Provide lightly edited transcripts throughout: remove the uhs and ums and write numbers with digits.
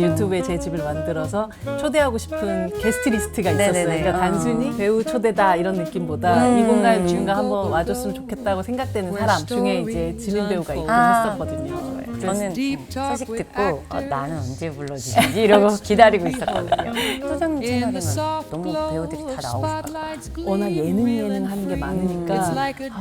유튜브에 제 집을 만들어서 초대하고 싶은 게스트 리스트가 있었어요. 네네네. 그러니까 단순히 배우 초대다 이런 느낌보다 이 공간에 누군가 한번 와줬으면 좋겠다고 생각되는 사람 중에 이제 지민 배우가 있긴 했었거든요. 저는 소식 듣고 나는 언제 불러주시지 이러고 기다리고 있었거든요. 소장님 채널이면 너무 배우들이 다 나오고 싶어요. 워낙 예능 하는 게 많으니까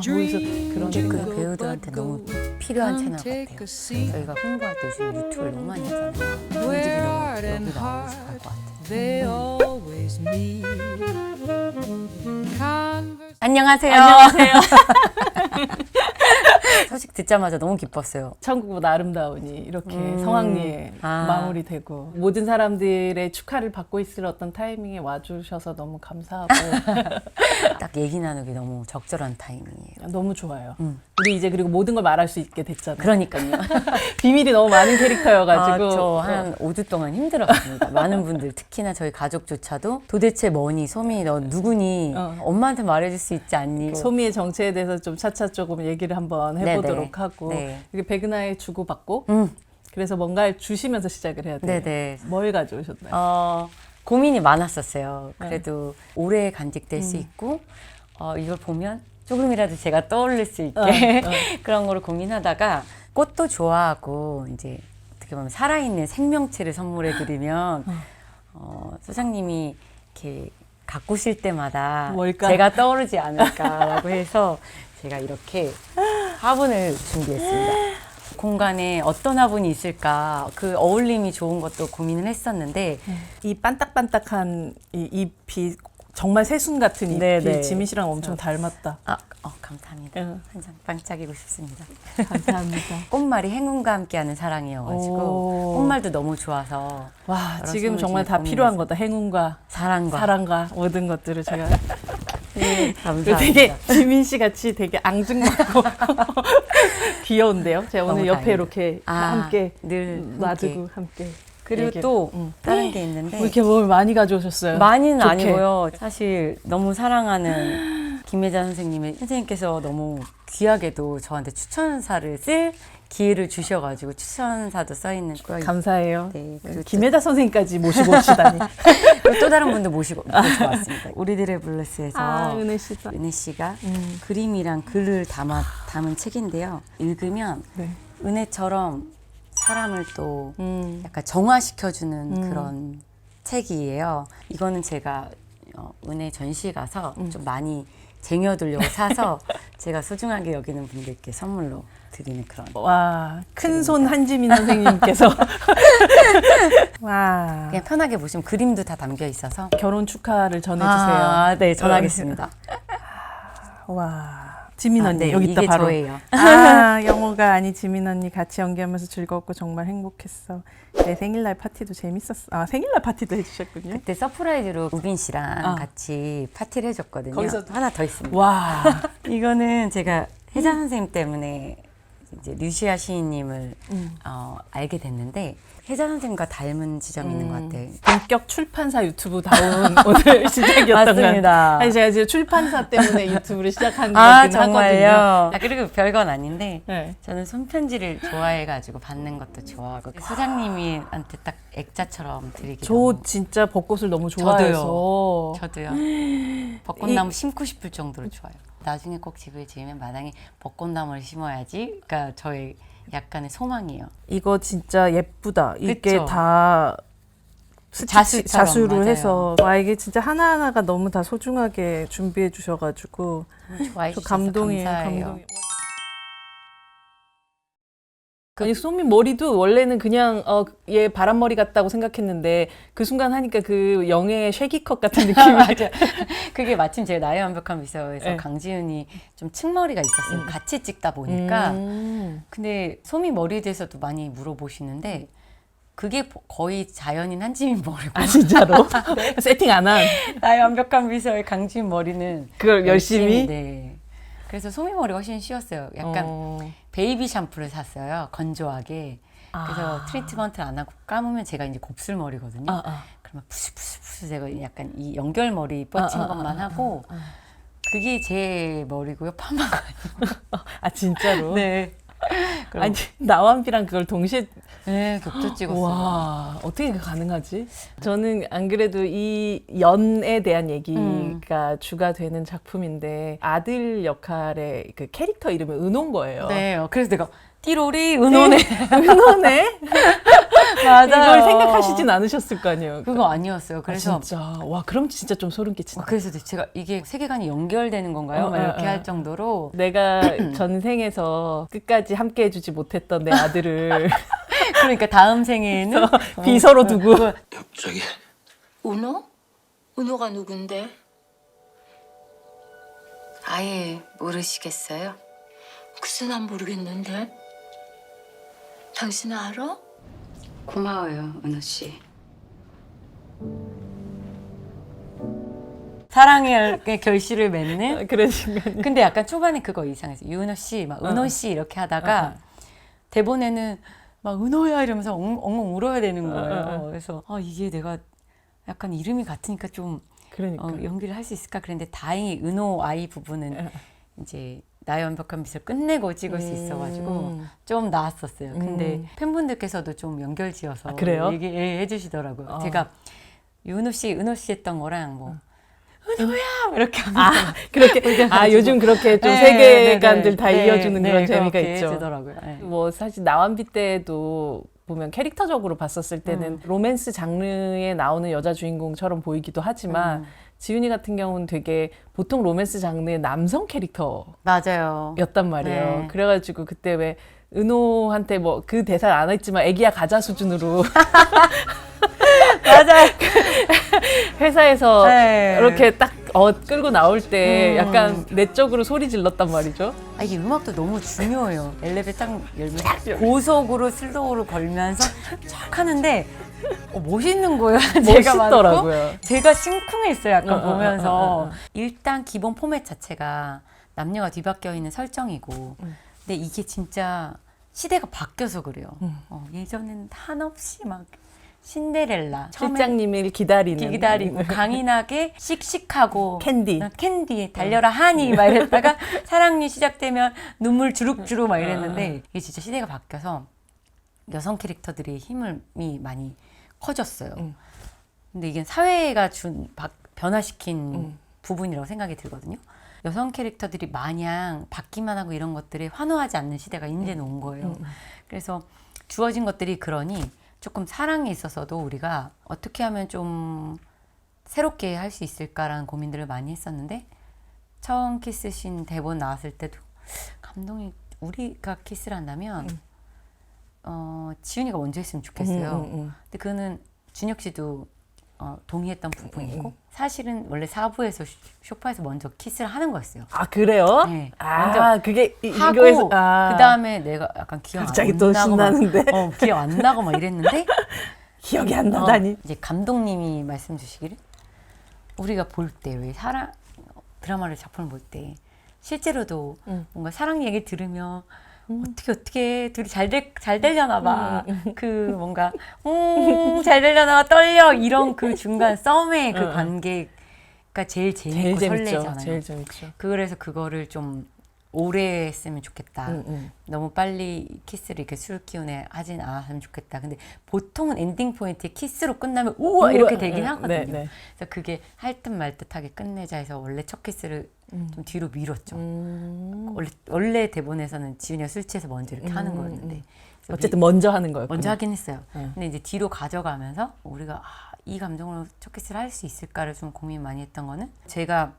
거기서 그런 그 배우들한테 너무 필요한 채널 같아요. 저희가 홍보할 때 요즘 유튜브를 너무 많이 하잖아요. 배우들이 너무 여기 나오고 싶어 할 것 같아요. 안녕하세요. 안녕하세요. 소식 듣자마자 너무 기뻤어요. 천국보다 아름다우니 이렇게 성황리에 아. 마무리되고 모든 사람들의 축하를 받고 있을 어떤 타이밍에 와주셔서 너무 감사하고 딱 얘기 나누기 너무 적절한 타이밍이에요. 너무 좋아요. 우리 이제 그리고 모든 걸 말할 수 있게 됐잖아요. 그러니까요. 비밀이 너무 많은 캐릭터여가지고 저 한 5주 동안 힘들었습니다. 많은 분들, 특히나 저희 가족조차도 도대체 뭐니, 소미 너 누구니, 엄마한테 말해줄 수 있지 않니? 소미의 정체에 대해서 좀 차차 조금 얘기를 한번 해보도록 네네. 하고 네. 이렇게 백은하에 주고받고 그래서 뭔가를 주시면서 시작을 해야 돼요. 네네. 뭘 가져오셨나요? 고민이 많았었어요. 그래도 오래 간직될 수 있고 이걸 보면 조금이라도 제가 떠올릴 수 있게 그런 거를 고민하다가 꽃도 좋아하고 이제 어떻게 보면 살아있는 생명체를 선물해 드리면 소장님이 이렇게 가꾸실 때마다 뭘까? 제가 떠오르지 않을까라고 해서 제가 이렇게 화분을 준비했습니다. 공간에 어떤 화분이 있을까 그 어울림이 좋은 것도 고민을 했었는데 이 반딱반딱한 이 잎이 정말 새순 같은 잎이 네네. 지민 씨랑 엄청 닮았다. 감사합니다. 응. 한 장 반짝이고 싶습니다. 감사합니다. 꽃말이 행운과 함께하는 사랑이어가지고 오. 꽃말도 너무 좋아서 와, 여러 지금 선물 정말 중에 다 필요한 고민했어요. 거다. 행운과 사랑과 사랑과 모든 것들을 제가 감사합니다. 되게 지민 씨 같이 되게 앙증맞고 귀여운데요. 제가 오늘 너무 옆에 다행이다. 이렇게 함께 늘 놔두고 함께 그리고 얘기를. 또 다른 게 있는데 이렇게 뭘 많이 가져오셨어요? 많이는 좋게. 아니고요. 사실 너무 사랑하는 김혜자 선생님께서 너무 귀하게도 저한테 추천사를 쓸 기회를 주셔가지고 추천사도 써있는 거예요. 감사해요. 네, 그리고 김혜자 선생님까지 모시고 오시다니. 그리고 또 다른 분도 모시고 왔습니다. 우리들의 블루스에서 은혜 씨다. 은혜 씨가 그림이랑 글을 담은 책인데요. 읽으면 네. 은혜처럼 사람을 또 약간 정화시켜주는 그런 책이에요. 이거는 제가 은혜 전시 가서 좀 많이 쟁여두려고 사서 제가 소중하게 여기는 분들께 선물로 드리는 그런. 와, 큰손 한지민 선생님께서 와 그냥 편하게 보시면 그림도 다 담겨 있어서. 결혼 축하를 전해주세요. 네, 전하겠습니다. 와 지민 언니 네, 여기 있다 이게 바로. 저예요. 영호가 아니 지민 언니 같이 연기하면서 즐겁고 정말 행복했어. 내 생일날 파티도 재밌었어. 생일날 파티도 해주셨군요. 그때 서프라이즈로 우빈 씨랑 같이 파티를 해줬거든요. 거기서 하나 더 있습니다. 와 이거는 제가 혜자 선생님 때문에 이제 류시아 시인님을 알게 됐는데 혜자 선생님과 닮은 지점이 있는 것 같아요. 본격 출판사 유튜브 다운 오늘 시작이었던 것 맞습니다. 같아요. 아니 제가 지금 출판사 때문에 유튜브를 시작한 아, 거긴 정말요? 하거든요. 그리고 별건 아닌데 네. 저는 손편지를 좋아해가지고 받는 것도 좋아하고 소장님한테 딱 액자처럼 드리기 저 진짜 벚꽃을 너무 좋아해서 저도요. 벚꽃나무 심고 싶을 정도로 좋아요. 나중에 꼭 집을 지으면 마당에 벚꽃나무를 심어야지. 그러니까 저의 약간의 소망이에요. 이거 진짜 예쁘다. 이게 그쵸? 다 자수처럼, 자수로 맞아요. 해서 와 이게 진짜 하나하나가 너무 다 소중하게 준비해 주셔가지고 좋아해 저 주셔서 감동이에요. 감사해요. 감동이에요. 아니 소민 머리도 원래는 그냥 얘 바람머리 같다고 생각했는데 그 순간 하니까 그 영애의 쉐기컷 같은 느낌이 맞아. 그게 마침 제 나의 완벽한 미소에서 네. 강지은이 좀 측머리가 있었어요. 같이 찍다 보니까. 근데 소미 머리에 대해서도 많이 물어보시는데 그게 거의 자연인 한지민 머리고. 아 진짜로? 세팅 안 한? 나의 완벽한 미소의 강지은 머리는 그걸 열심히? 네. 그래서 소미 머리가 훨씬 쉬웠어요. 약간 베이비 샴푸를 샀어요. 건조하게. 그래서 트리트먼트를 안 하고 감으면 제가 이제 곱슬머리거든요. 그러면 푸스푸스푸스 제가 약간 이 연결머리 뻗친 것만 하고 그게 제 머리고요. 파마가 아니고. 아 진짜로? 네. 아니 나완비랑 그걸 동시에 네, 겹쳐 찍었어요. 와, 어떻게 그게 가능하지? 저는 안 그래도 이 연에 대한 얘기가 주가 되는 작품인데 아들 역할의 그 캐릭터 이름이 은호인 거예요. 네, 그래서 내가 띠로리 은호네. 은호네? 맞아요. 이걸 생각하시진 않으셨을 거 아니에요. 그거 아니었어요. 그래서 아, 진짜. 와, 그럼 진짜 좀 소름 끼친다. 그래서 제가 이게 세계관이 연결되는 건가요? 막 이렇게 할 정도로 내가 전생에서 끝까지 함께 해주지 못했던 내 아들을 그러니까 다음 생에는 비서로 두고 저기 은호? 은호가 누군데? 아예 모르시겠어요? 글쎄 난 모르겠는데. 당신 알아? 고마워요, 은호 씨. 사랑의 결실을 맺는. 그런 순간. 근데 약간 초반에 그거 이상했어요. 유은호 씨, 막 은호 씨 이렇게 하다가 대본에는 막 은호야 이러면서 엉엉 울어야 되는 거예요. 그래서 이게 내가 약간 이름이 같으니까 좀 그러니까. 연기를 할 수 있을까 그랬는데 다행히 은호 아이 부분은 이제 나의 완벽한 미소를 끝내고 찍을 수 있어가지고 좀 나았었어요. 근데 팬분들께서도 좀 연결지어서 그래요? 얘기해 주시더라고요. 제가 윤호 씨, 은호 씨 했던 거랑 뭐 은호야 이렇게 하면서 그렇게 요즘 그렇게 좀 네, 세계관들 네, 다 네, 이어주는 네, 그런 재미가 그렇게 있죠. 해주더라고요. 네. 뭐 사실 나완비 때도 보면 캐릭터적으로 봤었을 때는 로맨스 장르에 나오는 여자 주인공처럼 보이기도 하지만 지윤이 같은 경우는 되게 보통 로맨스 장르의 남성 캐릭터였단 맞아요. 말이에요. 네. 그래가지고 그때 왜 은호한테 뭐 그 대사를 안 했지만 애기야 가자 수준으로 맞아요. 회사에서 네. 이렇게 딱 끌고 나올 때 약간 내적으로 소리 질렀단 말이죠. 이게 음악도 너무 중요해요. 엘리베이터 딱 열면 고속으로 슬로우로 걸면서 쫙 하는데 멋있는 거예요. 제가 멋있더라고요. 많고. 제가 심쿵했어요. 약간 보면서 일단 기본 포맷 자체가 남녀가 뒤바뀌어 있는 설정이고 근데 이게 진짜 시대가 바뀌어서 그래요. 예전에는 한없이 막 신데렐라 실장님을 기다리는 강인하게 씩씩하고 캔디. 달려라 하니 막 이랬다가 사랑니 시작되면 눈물 주룩주룩 막 이랬는데 이게 진짜 시대가 바뀌어서 여성 캐릭터들의 힘이 많이 커졌어요. 근데 이게 사회가 변화시킨 부분이라고 생각이 들거든요. 여성 캐릭터들이 마냥 받기만 하고 이런 것들에 환호하지 않는 시대가 이제는 온 거예요. 그래서 주어진 것들이 그러니 조금 사랑에 있어서도 우리가 어떻게 하면 좀 새롭게 할 수 있을까라는 고민들을 많이 했었는데 처음 키스신 대본 나왔을 때도 감독이 우리가 키스를 한다면 지윤이가 먼저 했으면 좋겠어요. 근데 그거는 준혁 씨도 동의했던 부분이고 사실은 원래 4부에서 쇼파에서 먼저 키스를 하는 거였어요. 아 그래요? 네. 먼저 그게 하고 이거에서 그 다음에 내가 약간 기억 갑자기 안 또 나고 신나는데. 기억 안 나고 막 이랬는데 기억이 안 나다니. 이제 감독님이 말씀 주시기를 우리가 볼 때 왜 사랑 드라마를 작품을 볼 때 실제로도 뭔가 사랑 얘기 들으면 어떻게 둘이 잘 되려나 봐. 그 뭔가 잘 되려나 봐 떨려 이런 그 중간 썸의 그 관계가 제일 재밌고 설레잖아요. 제일 재밌죠. 그래서 그거를 좀 오래 했으면 좋겠다. 너무 빨리 키스를 이렇게 술 기운에 하진 않았으면 좋겠다. 근데 보통은 엔딩 포인트에 키스로 끝나면 우와 이렇게 되긴 하거든요. 네. 그래서 그게 할 듯 말 듯하게 끝내자 해서 원래 첫 키스를 좀 뒤로 미뤘죠. 원래 대본에서는 지윤이가 술 취해서 먼저 이렇게 하는 거였는데 그래서 어쨌든 먼저 하는 거예요. 먼저 하긴 했어요. 근데 이제 뒤로 가져가면서 우리가 이 감정으로 첫 키스를 할 수 있을까를 좀 고민 많이 했던 거는 제가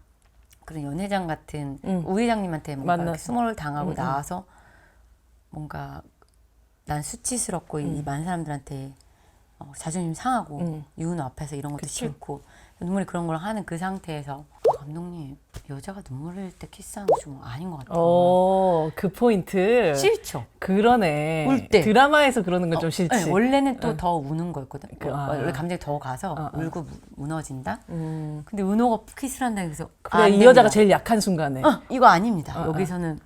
그런 연회장 같은 우 회장님한테 뭔가 이렇게 수모를 당하고 나와서 뭔가 난 수치스럽고 이 많은 사람들한테 자존심 상하고 유은호 앞에서 이런 것도 싫고 눈물이 그런 걸 하는 그 상태에서 감독님 여자가 눈물 흘릴 때 키스하는 거 좀 아닌 것 같아요. 그 포인트. 싫죠. 그러네. 울 때. 드라마에서 그러는 건 좀 싫지. 네, 원래는 또 더 우는 거였거든. 원래 아. 감정이 더 가서 울고 무너진다. 근데 은호가 키스를 한다 해서 그래 이 여자가 제일 약한 순간에. 이거 아닙니다. 여기서는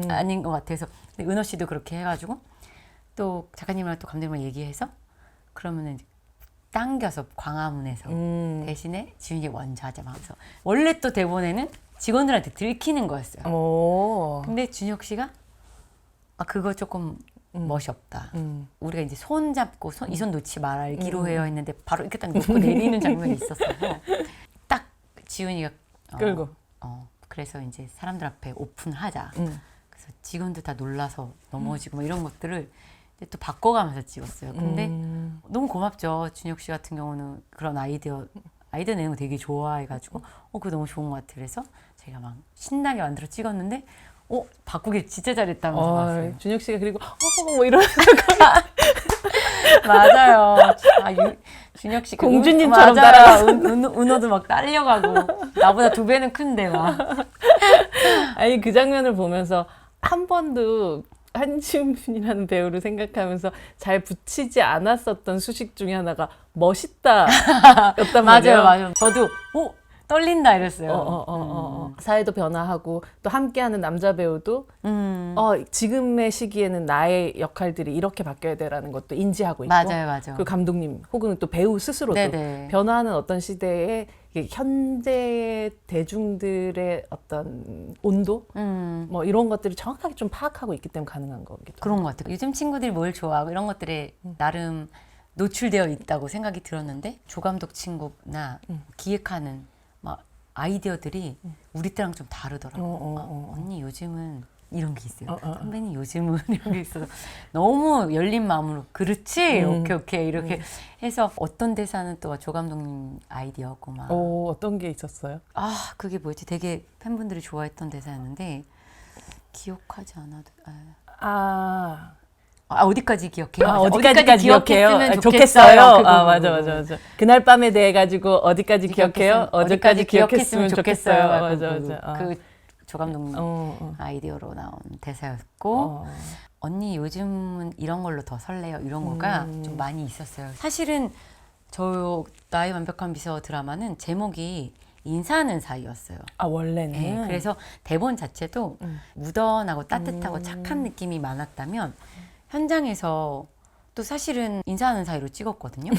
아닌 것 같아서. 근데 은호 씨도 그렇게 해가지고 또 작가님이랑 또 감독님이랑 얘기해서 그러면은 이제 당겨서 광화문에서 대신에 지윤이 먼저 하자 하면서 원래 또 대본에는 직원들한테 들키는 거였어요. 근데 준혁 씨가 그거 조금 멋이 없다. 음. 우리가 이제 손 잡고 이 손 놓지 말기로 해요 했는데 바로 이렇게 딱 놓고 내리는 장면이 있었어서 딱 지훈이가 끌고. 그래서 이제 사람들 앞에 오픈을 하자. 음. 그래서 직원들 다 놀라서 넘어지고 막 이런 것들을 이제 또 바꿔가면서 찍었어요. 근데 너무 고맙죠. 준혁 씨 같은 경우는 그런 아이디어 내는 거 되게 좋아해가지고 그거 너무 좋은 것 같아. 그래서 제가 막 신나게 만들어 찍었는데 바꾸길 진짜 잘했다면서 봤어요. 준혁 씨가 그리고 뭐 이런 맞아요. 준혁 씨 공주님처럼 맞아요. 은호도 막 딸려가고 나보다 2배는 큰데 막. 아니 그 장면을 보면서 한 번도 한지훈이라는 배우를 생각하면서 잘 붙이지 않았었던 수식 중에 하나가 멋있다였단 말이에요. 맞아요. 저도 떨린다 이랬어요. 사회도 변화하고 또 함께하는 남자 배우도 지금의 시기에는 나의 역할들이 이렇게 바뀌어야 돼라는 것도 인지하고 있고 맞아요. 그 감독님 혹은 또 배우 스스로도 네네. 변화하는 어떤 시대에 이게 현재 대중들의 어떤 온도 뭐 이런 것들을 정확하게 좀 파악하고 있기 때문에 가능한 거기도 그런 것 같아요. 요즘 친구들이 뭘 좋아하고 이런 것들에 나름 노출되어 있다고 생각이 들었는데 조감독 친구나 기획하는 막 아이디어들이 우리 때랑 좀 다르더라고요. 언니 요즘은 이런 게 있어요. 선배님 요즘은 이런 게 있어서 너무 열린 마음으로 그렇지 오케이 이렇게 해서 어떤 대사는 또 조 감독님 아이디어고 막 어떤 게 있었어요? 그게 뭐였지? 되게 팬분들이 좋아했던 대사였는데 기억하지 않아도 어디까지 기억해요? 어디까지 기억해요? 기억했으면 좋겠어요. 그거. 맞아. 그날 밤에 대해 가지고 어디까지 기억해요? 어디까지 기억했으면 좋겠어요. 맞아. 그 조감독님 아이디어로 나온 대사였고 언니 요즘은 이런 걸로 더 설레요. 이런 거가 좀 많이 있었어요. 사실은 저 나의 완벽한 비서 드라마는 제목이 인사하는 사이였어요. 원래는. 네, 그래서 대본 자체도 무던하고 따뜻하고 착한 느낌이 많았다면 현장에서 또 사실은 인사하는 사이로 찍었거든요.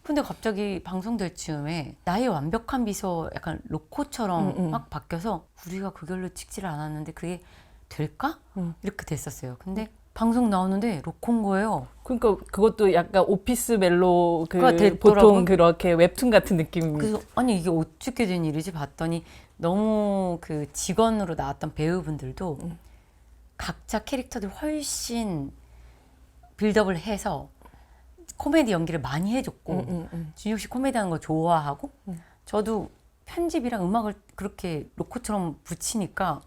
근데 갑자기 방송될 즈음에 나의 완벽한 비서 약간 로코처럼 막 바뀌어서 우리가 그 결로 찍지를 않았는데 그게 될까? 이렇게 됐었어요. 근데 방송 나오는데 로코인 거예요. 그러니까 그것도 약간 오피스 멜로 됐더라고요. 보통 그렇게 웹툰 같은 느낌. 그래서 아니 이게 어떻게 된 일이지 봤더니 너무 그 직원으로 나왔던 배우분들도 각자 캐릭터들 훨씬 빌드업을 해서 코미디 연기를 많이 해줬고 준혁 씨 코미디 하는 거 좋아하고 저도 편집이랑 음악을 그렇게 로코처럼 붙이니까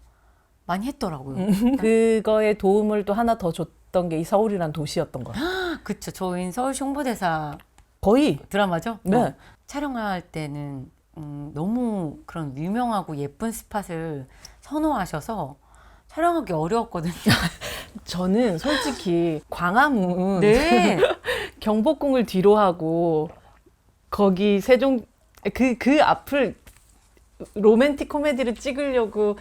많이 했더라고요. 그거에 도움을 또 하나 더 줬던 게 이 서울이란 도시였던 거예요. 그쵸. 저희는 서울시 홍보대사 거의. 드라마죠. 네. 촬영할 때는 너무 그런 유명하고 예쁜 스팟을 선호하셔서 촬영하기 어려웠거든요. 저는 솔직히 광화문 네. 경복궁을 뒤로 하고 거기 세종 그 앞을 로맨틱 코미디를 찍으려고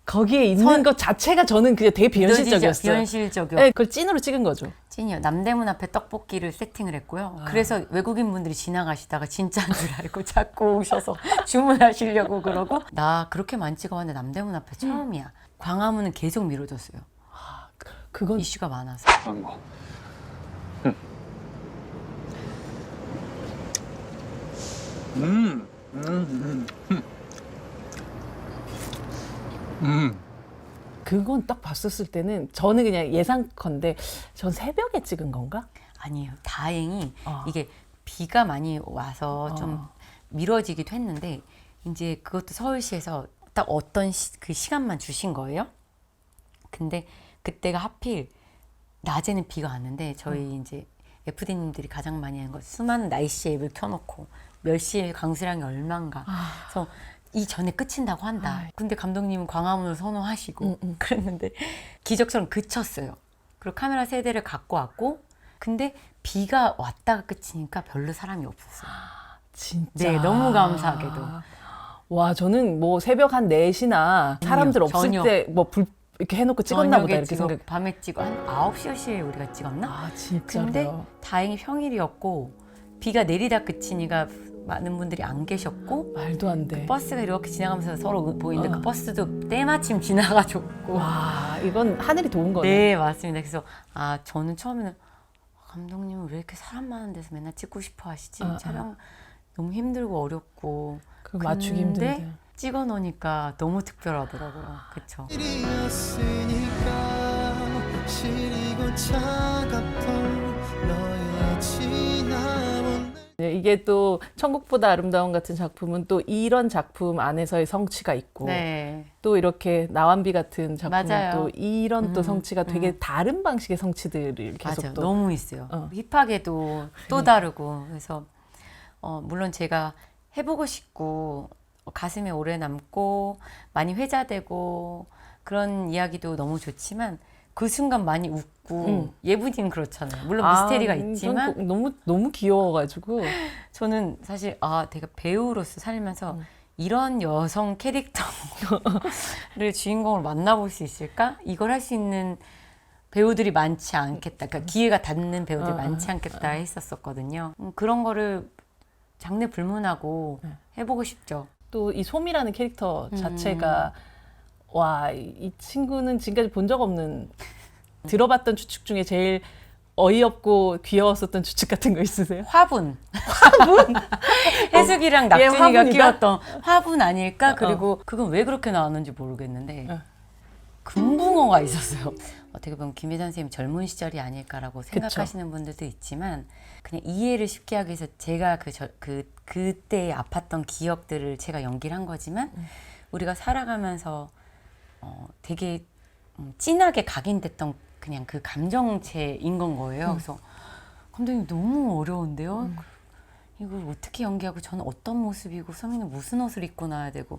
거기에 있는 것 자체가 저는 그냥 되게 비현실적이었어요. 비현실적이요. 네, 그걸 찐으로 찍은 거죠. 찐이요. 남대문 앞에 떡볶이를 세팅을 했고요. 그래서 외국인 분들이 지나가시다가 진짜인 줄 알고 자꾸 오셔서 주문하시려고 그러고 나 그렇게 많이 찍어봤는데 남대문 앞에 처음이야. 광화문은 계속 미뤄졌어요. 그건 이슈가 많아서. 광고. 그건 딱 봤었을 때는 저는 그냥 예상컨대 전 새벽에 찍은 건가? 아니에요. 다행히 이게 비가 많이 와서 좀 미뤄지기도 했는데 이제 그것도 서울시에서 딱 어떤 그 시간만 주신 거예요. 근데 그때가 하필 낮에는 비가 왔는데 저희 이제 FD님들이 가장 많이 하는 거 수많은 날씨 앱을 켜놓고 몇 시에 강수량이 얼만가. 그래서 이 전에 끝인다고 한다. 근데 감독님은 광화문을 선호하시고 그랬는데 기적처럼 그쳤어요. 그리고 카메라 세 대를 갖고 왔고 근데 비가 왔다가 끝이니까 별로 사람이 없었어요. 진짜. 네, 너무 감사하게도. 와, 저는 뭐 새벽 한 4시나 사람들 없을 저녁. 때 뭐 불 이렇게 해놓고 찍었나 보다 저녁에 이렇게 찍어, 생각. 밤에 찍어 한 9시, 10시에 우리가 찍었나? 진짜요? 근데 다행히 평일이었고 비가 내리다 그치니가 많은 분들이 안 계셨고 말도 안 돼. 버스가 이렇게 지나가면서 서로 보이는데 그 버스도 때마침 지나가지고 와, 이건 하늘이 도운 거네. 네 맞습니다. 그래서 저는 처음에는 감독님은 왜 이렇게 사람 많은 데서 맨날 찍고 싶어 하시지? 촬영 너무 힘들고 어렵고 그 맞추기 근데 힘든데. 찍어 놓으니까 너무 특별하더라고요. 그렇죠. 네, 이게 또 천국보다 아름다운 같은 작품은 또 이런 작품 안에서의 성취가 있고 네. 또 이렇게 나완비 같은 작품은 맞아요. 또 이런 또 성취가 되게 다른 방식의 성취들을 계속 맞아요. 또 너무 있어요. 힙하게도 또 다르고 그래서 물론 제가 해보고 싶고 가슴에 오래 남고 많이 회자되고 그런 이야기도 너무 좋지만 그 순간 많이 웃고 예분이는 그렇잖아요. 물론 미스테리가 있지만 전 너무 귀여워가지고 저는 사실 내가 배우로서 살면서 이런 여성 캐릭터를 주인공을 만나볼 수 있을까? 이걸 할 수 있는 배우들이 많지 않겠다. 그러니까 기회가 닿는 배우들이 많지 않겠다 했었거든요. 그런 거를 장르 불문하고 해보고 싶죠. 또 이 솜이라는 캐릭터 자체가 와, 이 친구는 지금까지 본 적 없는 들어봤던 추측 중에 제일 어이없고 귀여웠었던 추측 같은 거 있으세요? 화분. 해숙이랑 얘 낙준이가 화분이다? 끼웠던 화분 아닐까? 그리고 그건 왜 그렇게 나왔는지 모르겠는데 금붕어가 있었어요. 어떻게 보면 김혜선 선생님 젊은 시절이 아닐까라고 생각하시는 분들도 있지만 그냥 이해를 쉽게 하기 위해서 제가 그때 아팠던 기억들을 제가 연기를 한 거지만 우리가 살아가면서 되게 진하게 각인됐던 그냥 그 감정체인 건 거예요. 그래서 감독님 너무 어려운데요. 이걸 어떻게 연기하고 저는 어떤 모습이고 서민은 무슨 옷을 입고 나야 되고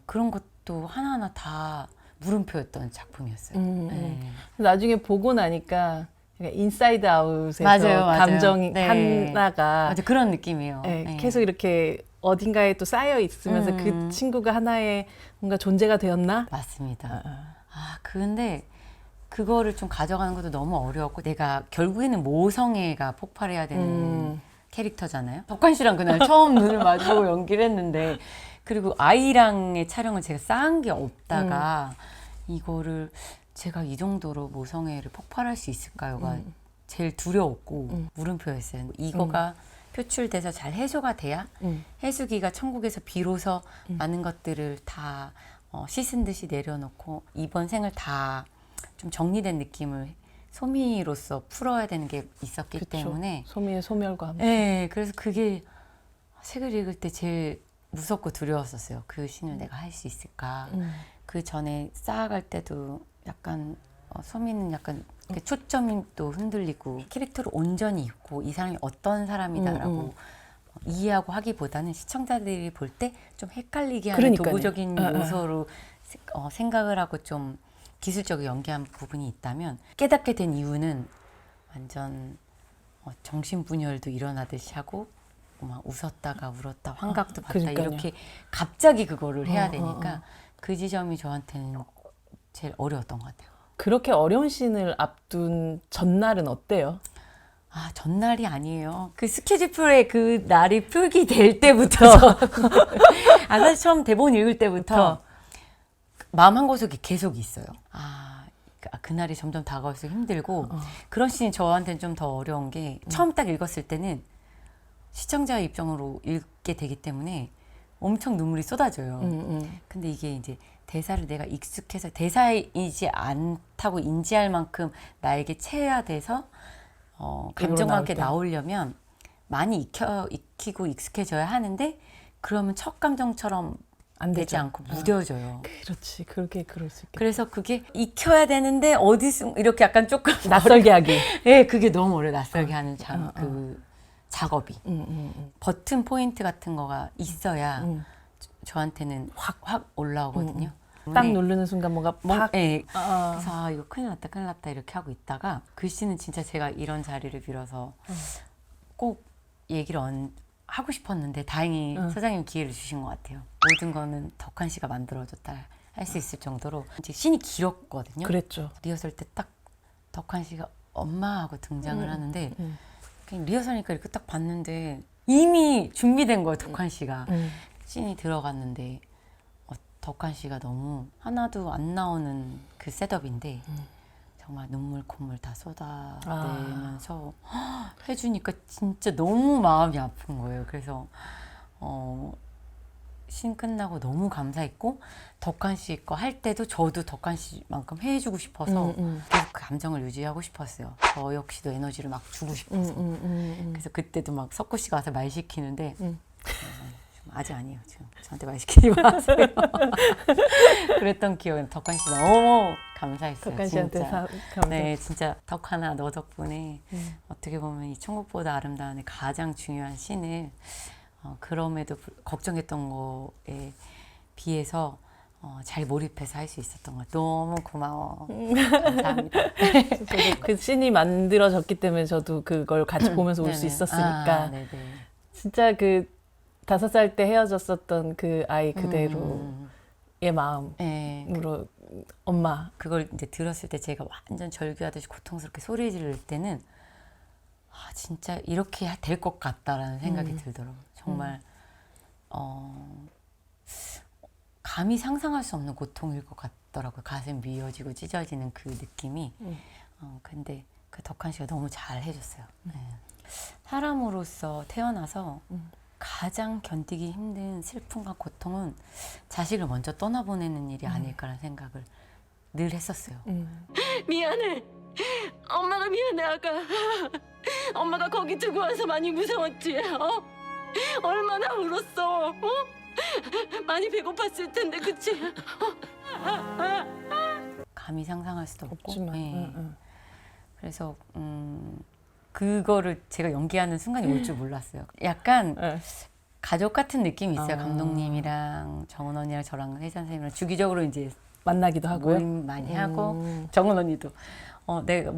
그런 것도 하나하나 다 물음표였던 작품이었어요. 네. 나중에 보고 나니까 인사이드 아웃에서 맞아요. 감정이 네. 하나가 맞아 그런 느낌이에요. 네, 네. 계속 이렇게 어딘가에 또 쌓여 있으면서 그 친구가 하나의 뭔가 존재가 되었나? 맞습니다. 근데 그거를 좀 가져가는 것도 너무 어려웠고 내가 결국에는 모성애가 폭발해야 되는 캐릭터잖아요. 덕환 씨랑 그날 처음 눈을 마주보고 연기를 했는데 그리고 아이랑의 촬영을 제가 쌓은 게 없다가 이거를 제가 이 정도로 모성애를 폭발할 수 있을까요가 제일 두려웠고 물음표였어요. 이거가 표출돼서 잘 해소가 돼야 해수기가 천국에서 비로소 많은 것들을 다 씻은 듯이 내려놓고 이번 생을 다 좀 정리된 느낌을 소미로서 풀어야 되는 게 있었기 그쵸. 때문에 소미의 소멸과 함께. 네, 그래서 그게 책을 읽을 때 제일 무섭고 두려웠었어요. 그 신을 내가 할 수 있을까? 그 전에 쌓아갈 때도 약간 소미는 약간 초점이 또 흔들리고 캐릭터를 온전히 입고 이 사람이 어떤 사람이다라고 이해하고 하기보다는 시청자들이 볼 때 좀 헷갈리게 하는 그러니까요. 도구적인 요소로 생각을 하고 좀 기술적으로 연기한 부분이 있다면 깨닫게 된 이유는 완전 정신분열도 일어나듯이 하고 막 웃었다가 울었다 환각도 봤다 그러니까요. 이렇게 갑자기 그거를 해야 되니까 그 지점이 저한테는 제일 어려웠던 것 같아요. 그렇게 어려운 씬을 앞둔 전날은 어때요? 전날이 아니에요. 그 스케줄표에 그 날이 표기될 때부터 사실 처음 대본 읽을 때부터 마음 한 구석이 계속 있어요. 그날이 점점 다가올수록 힘들고 그런 씬이 저한테는 좀 더 어려운 게 처음 딱 읽었을 때는 시청자 입장으로 읽게 되기 때문에 엄청 눈물이 쏟아져요. 근데 이게 이제 대사를 내가 익숙해서 대사이지 않다고 인지할 만큼 나에게 체화돼서 감정과 함께 나오려면 많이 익히고 익숙해져야 하는데 그러면 첫 감정처럼 안 되지 되죠. 않고 무뎌져요. 그렇지. 그렇게 그럴 수 있겠다. 그래서 그게 익혀야 되는데 어디서 이렇게 약간 조금 낯설게 하기. 네, 그게 너무 오래 낯설게 하는 그 작업이 버튼 포인트 같은 거가 있어야 저한테는 확 올라오거든요. 딱 누르는 순간 뭔가 팍. 네. 그래서 이거 큰일 났다 이렇게 하고 있다가 글씨는 진짜 제가 이런 자리를 빌어서 꼭 얘기를 하고 싶었는데 다행히 사장님 기회를 주신 것 같아요. 모든 거는 덕환 씨가 만들어줬다 할 수 있을 정도로 이제 씬이 길었거든요. 그랬죠. 리허설 때 딱 덕환 씨가 엄마하고 등장을 하는데 그냥 리허설이니까 이렇게 딱 봤는데 이미 준비된 거예요. 덕환 씨가 씬이 들어갔는데 덕환 씨가 너무 하나도 안 나오는 그 셋업인데 정말 눈물 콧물 다 쏟아내면서 해주니까 진짜 너무 마음이 아픈 거예요. 그래서 씬 끝나고 너무 감사했고 덕환 씨 거 할 때도 저도 덕환 씨만큼 해주고 싶어서 계속 그 감정을 유지하고 싶었어요. 저 역시도 에너지를 막 주고 싶어서. 그래서 그때도 막 석구 씨가 와서 말 시키는데 아직 아니에요. 지금 저한테 말 시키지 마세요. 그랬던 기억은 덕환 씨 너무 감사했어요. 덕환 씨한테 진짜. 감사. 네, 진짜 덕환아 너 덕분에 어떻게 보면 이 천국보다 아름다운 가장 중요한 씬을 그럼에도 걱정했던 거에 비해서 잘 몰입해서 할 수 있었던 거 너무 고마워. 감사합니다. 저도 그 씬이 만들어졌기 때문에 저도 그걸 같이 보면서 올 수 네네. 있었으니까 네네. 진짜 그 5살 때 헤어졌었던 그 아이 그대로의 마음으로 네, 엄마 그걸 이제 들었을 때 제가 완전 절규하듯이 고통스럽게 소리 지를 때는 진짜 이렇게 될 것 같다라는 생각이 들더라고요. 정말 감히 상상할 수 없는 고통일 것 같더라고요. 가슴 미어지고 찢어지는 그 느낌이. 근데 그 덕환 씨가 너무 잘 해줬어요. 네. 사람으로서 태어나서 가장 견디기 힘든 슬픔과 고통은 자식을 먼저 떠나보내는 일이 아닐까라는 생각을 늘 했었어요. 미안해. 엄마가 미안해, 아가. 엄마가 거기 두고 와서 많이 무서웠지. 얼마나 울었어. 많이 배고팠을 텐데, 그치? 감히 상상할 수도 없고. 없지만 네. 그래서 그거를 제가 연기하는 순간이 올 줄 몰랐어요. 약간 가족 같은 느낌이 있어요. 감독님이랑 정은 언니랑 저랑 혜선 선생님이랑 주기적으로 이제 만나기도 하고요. 모임 많이 하고 정은 언니도 내가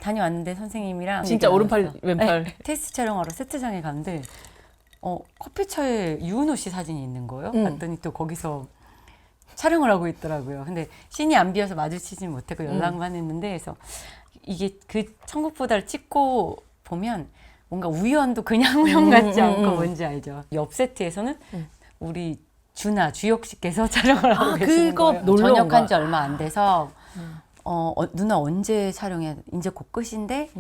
다녀왔는데 선생님이랑 진짜 얘기 오른팔 나눴어. 왼팔. 네, 테스트 촬영하러 세트장에 갔는데 커피차에 유은호 씨 사진이 있는 거예요. 봤더니 또 거기서 촬영을 하고 있더라고요. 근데 씬이 안 비어서 마주치지 못했고 연락만 했는데 그래서 이게 그 천국보다를 찍고 보면 뭔가 우연도 그냥 우연 같지 않고 뭔지 알죠? 옆 세트에서는 우리 주혁 씨께서 촬영을 하고 계시는 그거 거예요. 놀러 온 전역한 거야. 지 얼마 안 돼서 누나 언제 촬영해? 이제 곧 끝인데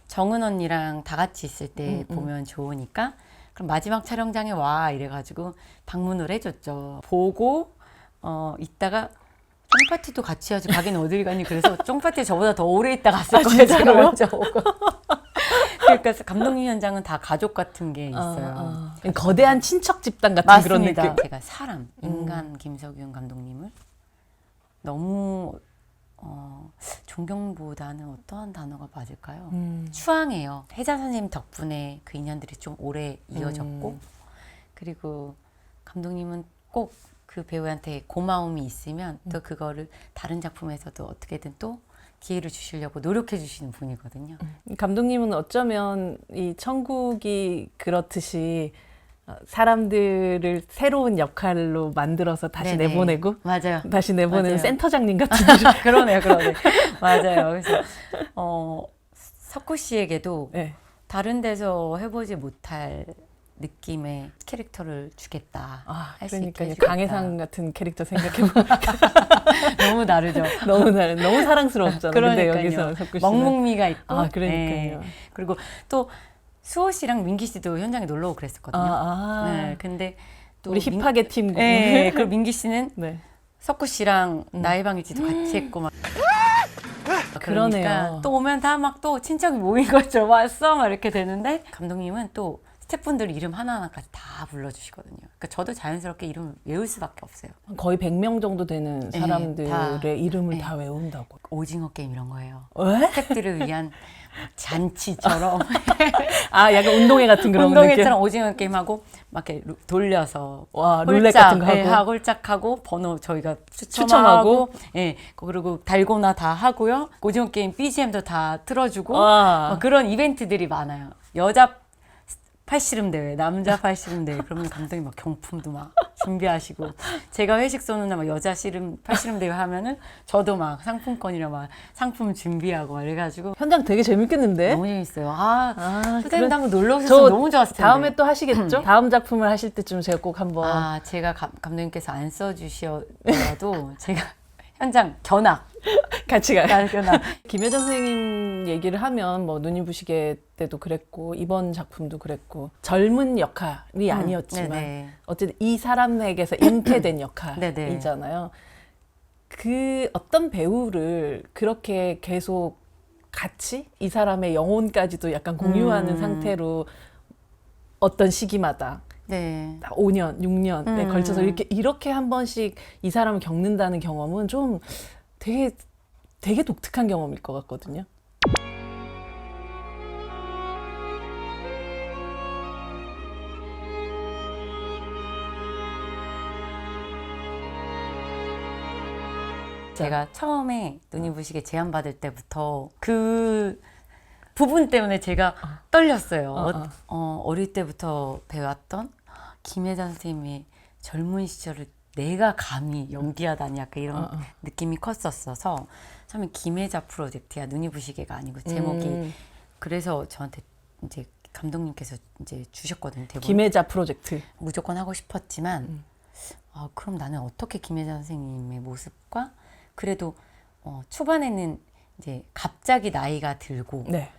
정은 언니랑 다 같이 있을 때 보면 좋으니까 그럼 마지막 촬영장에 와 이래가지고 방문을 해줬죠. 보고 있다가 쫑파티도 같이 하지 가긴 어딜 가니 그래서 쫑파티에 저보다 더 오래 있다 갔을 거예요. 제가 먼저 오고. 그러니까 감독님 현장은 다 가족 같은 게 있어요. 거대한 친척 집단 같은 맞습니다. 그런 느낌. 제가 사람, 인간 김석윤 감독님을 너무 존경보다는 어떠한 단어가 맞을까요? 추앙해요. 혜자 선생님 덕분에 그 인연들이 좀 오래 이어졌고 그리고 감독님은 꼭 그 배우한테 고마움이 있으면 또 그거를 다른 작품에서도 어떻게든 또 기회를 주시려고 노력해 주시는 분이거든요. 감독님은 어쩌면 이 천국이 그렇듯이 사람들을 새로운 역할로 만들어서 다시 네네. 내보내고 맞아요. 다시 내보내는 맞아요. 센터장님 같은 그러네요. 맞아요. 그래서 석구 씨에게도 네. 다른 데서 해보지 못할 느낌의 캐릭터를 주겠다. 할 수 있게 그러니까 해주겠다. 강혜상 같은 캐릭터 생각해보면 너무 다르죠. 너무 사랑스럽잖아요. 근데 그러니까요. 여기서 석구 씨는 먹먹미가 있고. 그러니까요. 그리고 또 수호 씨랑 민기 씨도 현장에 놀러 오고 그랬었거든요. 네, 근데 또 우리 힙하게 팀. 네, 그리고 민기 씨는 네. 석구 씨랑 나의 방일지도 같이 했고 막. 그러네요. 그러니까 또 오면 다 막 또 친척이 모인 것처럼 왔어 막 이렇게 되는데 감독님은 또 스태프분들 이름 하나하나까지 다 불러주시거든요. 그러니까 저도 자연스럽게 이름을 외울 수밖에 없어요. 거의 100명 정도 되는 네, 사람들의 다. 이름을 네. 다 외운다고. 오징어 게임 이런 거예요. 왜? 스태프들을 위한 잔치처럼 약간 운동회 같은 그런 운동회처럼 오징어 게임하고 막 이렇게 돌려서 와, 룰렛 같은 거 하고. 예, 홀짝하고 번호 저희가 추첨하고. 추첨하고 예, 그리고 달고나 다 하고요. 오징어 게임 BGM도 다 틀어주고 와. 막 그런 이벤트들이 많아요. 여자 팔씨름 대회, 남자 팔씨름 대회 그러면 감독님 막 경품도 막 준비하시고 제가 회식 쏘는 날 막 여자 씨름 팔씨름 대회 하면은 저도 막 상품권이랑 막 상품 준비하고 막 이래가지고 현장 되게 재밌겠는데? 너무 재밌어요. 아, 선생님도 그래. 한번 놀러 오셨으면 너무 좋았을 텐데. 다음에 또 하시겠죠? 다음 작품을 하실 때쯤 제가 꼭 한번 아, 제가 감독님께서 안 써주셔도 제가 현장 견학 같이 가요. 견학. 김혜자 선생님 얘기를 하면 뭐 눈이 부시게 때도 그랬고 이번 작품도 그랬고 젊은 역할이 아니었지만 네네. 어쨌든 이 사람에게서 잉태된 역할이잖아요. 그 어떤 배우를 그렇게 계속 같이 이 사람의 영혼까지도 약간 공유하는 상태로 어떤 시기마다 네. 5년, 6년에 걸쳐서 이렇게 한 번씩 이 사람을 겪는다는 경험은 좀 되게 독특한 경험일 것 같거든요. 제가 처음에 눈이 부시게 제안 받을 때부터 그 부분 때문에 제가 떨렸어요. 어릴 때부터 배웠던 김혜자 선생님의 젊은 시절을 내가 감히 연기하다니 약간 이런 느낌이 컸었어서 처음에 김혜자 프로젝트야 눈이 부시게가 아니고 제목이 그래서 저한테 이제 감독님께서 이제 주셨거든요. 대본. 김혜자 프로젝트. 무조건 하고 싶었지만 그럼 나는 어떻게 김혜자 선생님의 모습과 그래도 초반에는 이제 갑자기 나이가 들고 네.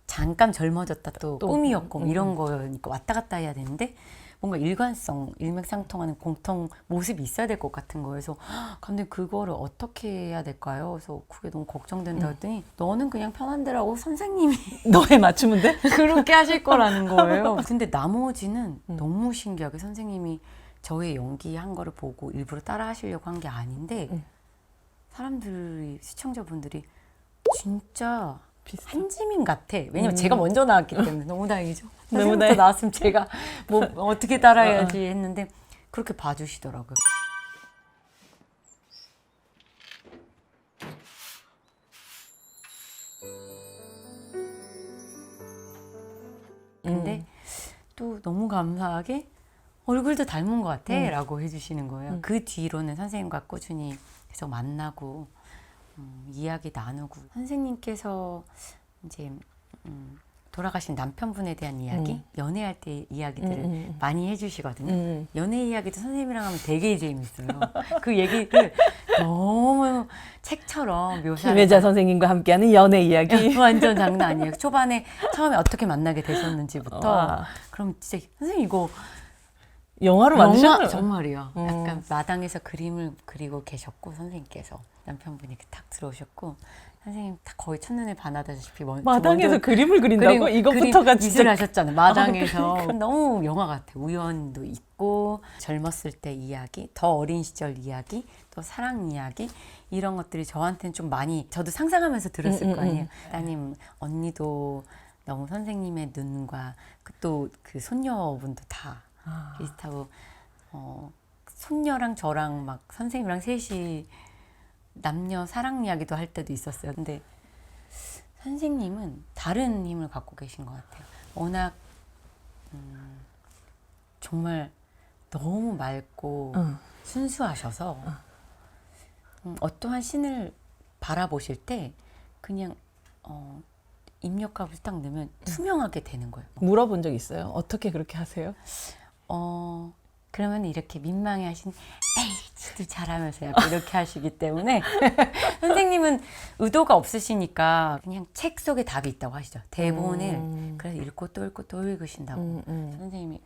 잠깐 젊어졌다 또 꿈이었고 이런 거니까 왔다 갔다 해야 되는데 뭔가 일관성, 일맥상통하는 공통 모습이 있어야 될 것 같은 거여서 감독님 그거를 어떻게 해야 될까요? 그래서 그게 너무 걱정된다 했더니 너는 그냥 편한 대로 하고 선생님이 너에 맞추면 돼? 그렇게 하실 거라는 거예요. 근데 나머지는 너무 신기하게 선생님이 저의 연기한 거를 보고 일부러 따라 하시려고 한 게 아닌데 사람들이 시청자분들이 진짜 한지민 같아. 왜냐면 제가 먼저 나왔기 때문에 너무 다행이죠. 선생님부터 나왔으면 제가 뭐 어떻게 따라해야지 했는데 그렇게 봐주시더라고요. 근데 또 너무 감사하게 얼굴도 닮은 것 같아 라고 해주시는 거예요. 그 뒤로는 선생님과 꾸준히 계속 만나고 이야기 나누고 선생님께서 이제 돌아가신 남편분에 대한 이야기, 연애할 때 이야기들을 많이 해주시거든요. 연애 이야기도 선생님이랑 하면 되게 재밌어요. 그 얘기를 너무 책처럼 묘사를 김혜자 선생님과 함께하는 연애 이야기. 완전 장난 아니에요. 초반에 처음에 어떻게 만나게 되셨는지부터 그럼 진짜 선생님 이거 영화로 만드셨나요? 정말이요. 약간 마당에서 그림을 그리고 계셨고 선생님께서 남편분이 이렇게 탁 들어오셨고 선생님 다 거의 첫눈에 반하다시피 마당에서 그림을 그린다고? 이것부터가 진짜 미술 하셨잖아요. 마당에서 그러니까. 너무 영화 같아요. 우연도 있고 젊었을 때 이야기, 더 어린 시절 이야기, 또 사랑 이야기 이런 것들이 저한테는 좀 많이 저도 상상하면서 들었을 거 아니에요. 따님 언니도 너무 선생님의 눈과 또 그 손녀분도 다 비슷하고 손녀랑 저랑 막 선생님이랑 셋이 남녀 사랑 이야기도 할 때도 있었어요. 근데 선생님은 다른 힘을 갖고 계신 것 같아요. 워낙 정말 너무 맑고 순수하셔서 어떠한 신을 바라보실 때 그냥 입력값을 딱 넣으면 투명하게 되는 거예요. 물어본 적 있어요? 어떻게 그렇게 하세요? 그러면 이렇게 민망해 하신 에이 지도 잘하면서 약간 이렇게 하시기 때문에 선생님은 의도가 없으시니까 그냥 책 속에 답이 있다고 하시죠. 대본을 그래서 읽고 또 읽고 또 읽으신다고 선생님이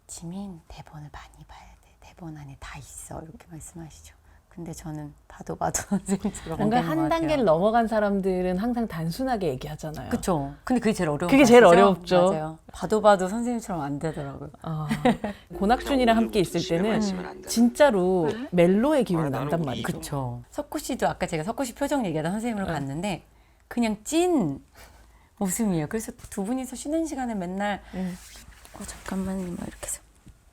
지민 대본을 많이 봐야 돼. 대본 안에 다 있어 이렇게 말씀하시죠. 근데 저는 봐도 선생님처럼 뭔가 한 단계를 넘어간 사람들은 항상 단순하게 얘기하잖아요. 그렇죠. 근데 그게 제일 어려운 그게 제일 거죠? 어렵죠. 맞아요. 봐도 선생님처럼 안 되더라고요. 고낙준이랑 함께 있을 때는 진짜로 멜로의 기운이 난단 말이죠. 그렇죠. 석구 씨도 아까 제가 석구 씨 표정 얘기하다 선생님을 봤는데 그냥 찐 웃음이에요. 그래서 두 분이서 쉬는 시간에 맨날 잠깐만요 막 이렇게 해서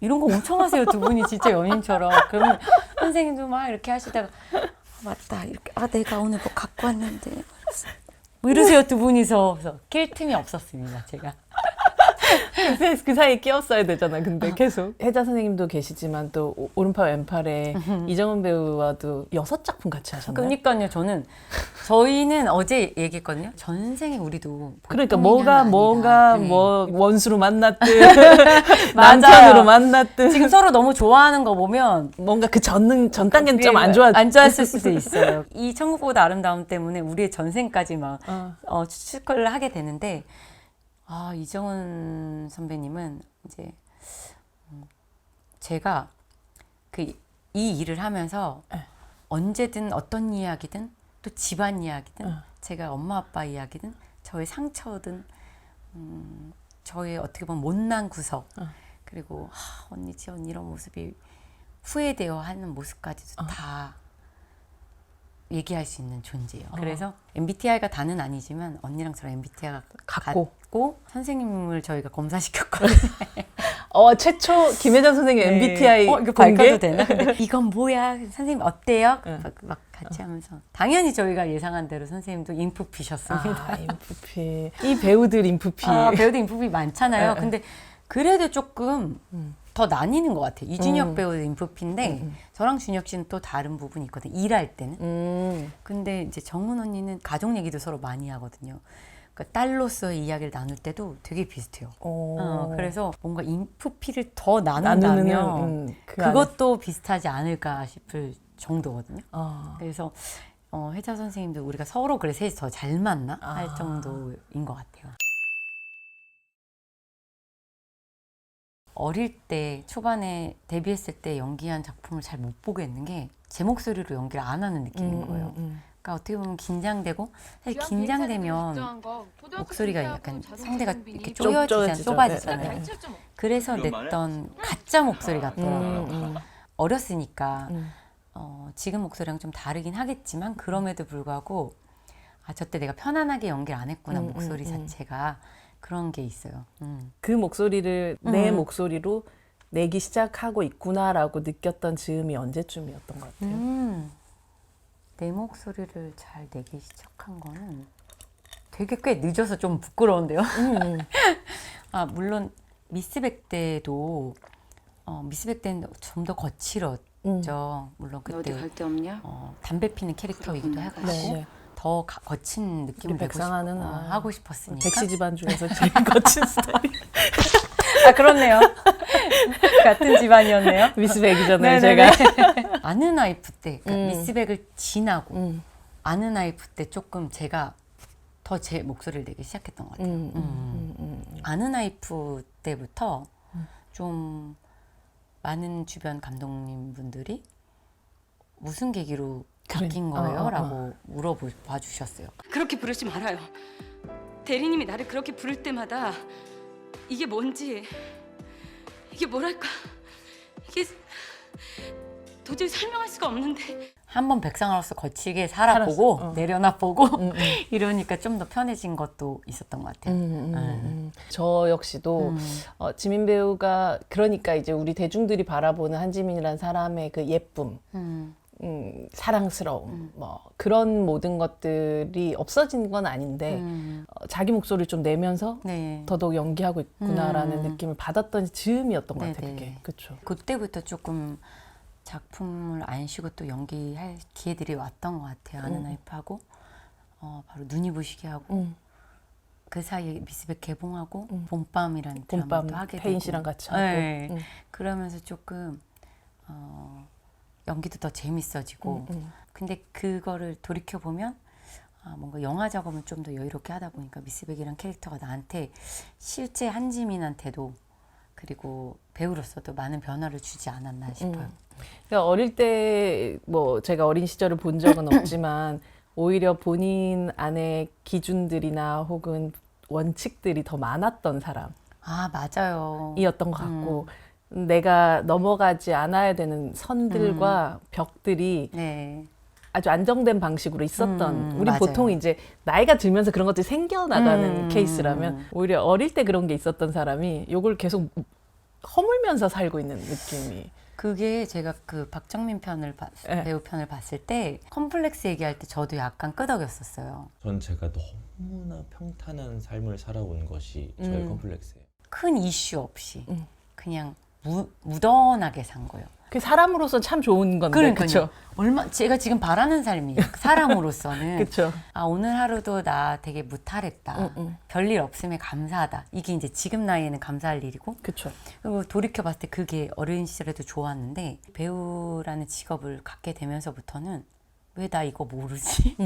이런 거 엄청 하세요. 두 분이 진짜 연인처럼. 그러면 선생님도 막 이렇게 하시다가 맞다 이렇게 내가 오늘 뭐 갖고 왔는데 뭐 이러세요 두 분이서. 그래서 낄 틈이 없었습니다 제가. 그 사이에 끼었어야 되잖아. 근데 계속 혜자 선생님도 계시지만 또 오른팔 왼팔에 이정은 배우와도 6작품 같이 하셨나요? 그러니까요. 저희는 어제 얘기했거든요. 전생에 우리도 그러니까 보통 인연은 뭔가 아니다. 뭐 원수로 만났든 남편으로 만났든 지금 서로 너무 좋아하는 거 보면 뭔가 그 전 단계는 좀 안 좋았. 안 좋았을 수도 있어요. 이 천국보다 아름다움 때문에 우리의 전생까지 막 추측을 하게 되는데 이정은 선배님은 이제 제가 이 일을 하면서 언제든 어떤 이야기든 또 집안 이야기든 제가 엄마 아빠 이야기든 저의 상처든 저의 어떻게 보면 못난 구석 그리고 언니 지연 이런 모습이 후회되어 하는 모습까지도 다 얘기할 수 있는 존재예요. 그래서 MBTI가 다는 아니지만 언니랑 저랑 MBTI가 같고 선생님을 저희가 검사시켰거든요. 최초 김혜자 선생님 MBTI 이거 공개? 밝혀도 되나? 근데 이건 뭐야? 선생님 어때요? 막 같이 하면서 당연히 저희가 예상한 대로 선생님도 인프피셨습니다. 인프피. 이 배우들 인프피. 배우도 인프피 많잖아요. 근데 그래도 조금 더 나뉘는 것 같아요. 이준혁 배우도 인프피인데 저랑 준혁 씨는 또 다른 부분이 있거든요. 일할 때는. 근데 이제 정은 언니는 가족 얘기도 서로 많이 하거든요. 그러니까 딸로서의 이야기를 나눌 때도 되게 비슷해요. 그래서 뭔가 인프피를 더 나눈다면 그것도 비슷하지 않을까 싶을 정도거든요. 그래서 혜자 선생님도 우리가 서로 그래 셋이 더 잘 맞나 할 정도인 것 같아요. 어릴 때 초반에 데뷔했을 때 연기한 작품을 잘 못 보겠는 게 제 목소리로 연기를 안 하는 느낌인 거예요. 그러니까 어떻게 보면 긴장되고 사실 긴장되면 목소리가 약간 상대가 이렇게 좁아지잖아요. 그래서 냈던 가짜 목소리 같더라고요. 어렸으니까 지금 목소리랑 좀 다르긴 하겠지만 그럼에도 불구하고 저때 내가 편안하게 연기를 안 했구나 목소리 자체가 그런 게 있어요. 그 목소리를 내 목소리로 내기 시작하고 있구나라고 느꼈던 즈음이 언제쯤이었던 것 같아요? 내 목소리를 잘 내기 시작한 거는 되게 꽤 늦어서 좀 부끄러운데요. 물론 미스백 때도 미스백 때는 좀 더 거칠었죠. 물론 그때 어디 갈 데 없냐? 담배 피는 캐릭터이기도 해가지고 네. 더 거친 느낌을 내고 백상하는 하고 싶었으니까. 백씨 집안 중에서 제일 거친 스타일. 그렇네요. 같은 집안이었네요. 미스백이잖아요, 네네네. 제가. 아는아이프 때 그러니까 미스백을 지나고 아는아이프 때 조금 제가 더 제 목소리를 내기 시작했던 것 같아요. 아는아이프 때부터 좀 많은 주변 감독님분들이 무슨 계기로 바뀐 거예요? 라고 물어봐 주셨어요. 그렇게 부르지 말아요. 대리님이 나를 그렇게 부를 때마다 이게 뭔지 이게 뭐랄까 이게 도저히 설명할 수가 없는데 한번 백상으로서 거치게 살아보고 내려놔보고 이러니까 좀 더 편해진 것도 있었던 것 같아요. 저 역시도 지민 배우가 그러니까 이제 우리 대중들이 바라보는 한지민이라는 사람의 그 예쁨, 사랑스러움, 뭐 그런 모든 것들이 없어진 건 아닌데 자기 목소리를 좀 내면서 네. 더더욱 연기하고 있구나라는 느낌을 받았던 즈음이었던 것 같아요. 그게. 그렇죠. 그때부터 조금 작품을 안 쉬고 또 연기할 기회들이 왔던 것 같아요. 아는아이프하고 바로 눈이 부시게 하고 그 사이에 미스백 개봉하고 봄밤이라는 드라마도 하게 되고 태인 씨랑 같이 하고 네. 그러면서 조금 연기도 더 재밌어지고 근데 그거를 돌이켜보면 뭔가 영화 작업은 좀 더 여유롭게 하다 보니까 미스백이란 캐릭터가 나한테 실제 한지민한테도 그리고 배우로서도 많은 변화를 주지 않았나 싶어요. 그러니까 어릴 때 뭐 제가 어린 시절을 본 적은 없지만 오히려 본인 안에 기준들이나 혹은 원칙들이 더 많았던 사람이었던 맞아요. 것 같고 내가 넘어가지 않아야 되는 선들과 벽들이 네. 아주 안정된 방식으로 있었던 우리 맞아요. 보통 이제 나이가 들면서 그런 것들이 생겨나가는 케이스라면 오히려 어릴 때 그런 게 있었던 사람이 요걸 계속 허물면서 살고 있는 느낌이 그게 제가 그 박정민 편을 배우 편을 봤을 때 컴플렉스 얘기할 때 저도 약간 끄덕였었어요. 전 제가 너무나 평탄한 삶을 살아온 것이 저의 컴플렉스예요. 큰 이슈 없이 그냥 무던하게 산 거예요. 그 사람으로서 참 좋은 건데. 그러니까요. 그쵸? 제가 지금 바라는 삶이에요. 사람으로서는. 그쵸. 아, 오늘 하루도 나 되게 무탈했다. 별일 없음에 감사하다. 이게 이제 지금 나이에는 감사할 일이고. 그쵸. 그리고 돌이켜봤을 때 그게 어린 시절에도 좋았는데 배우라는 직업을 갖게 되면서부터는 왜 나 이거 모르지?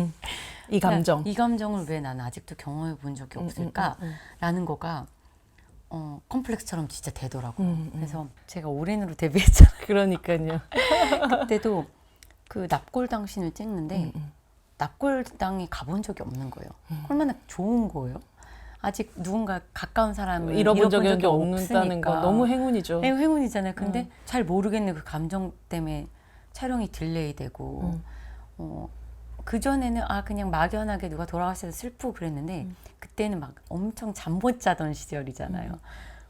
이 감정. 이 감정을 왜 나는 아직도 경험해 본 적이 없을까라는 거가 컴플렉스처럼 진짜 되더라고요. 그래서 제가 올인으로 데뷔했잖아요. 그러니까요. 그때도 그 납골당 씬을 찍는데 납골당에 가본 적이 없는 거예요. 얼마나 좋은 거예요. 아직 누군가 가까운 사람을 잃어본 적이 없다는 없으니까. 거 너무 행운이죠. 행운이잖아요. 근데 잘 모르겠는 그 감정 때문에 촬영이 딜레이 되고 그전에는 그냥 막연하게 누가 돌아가셔서 슬프고 그랬는데 그때는 막 엄청 잠 못 자던 시절이잖아요.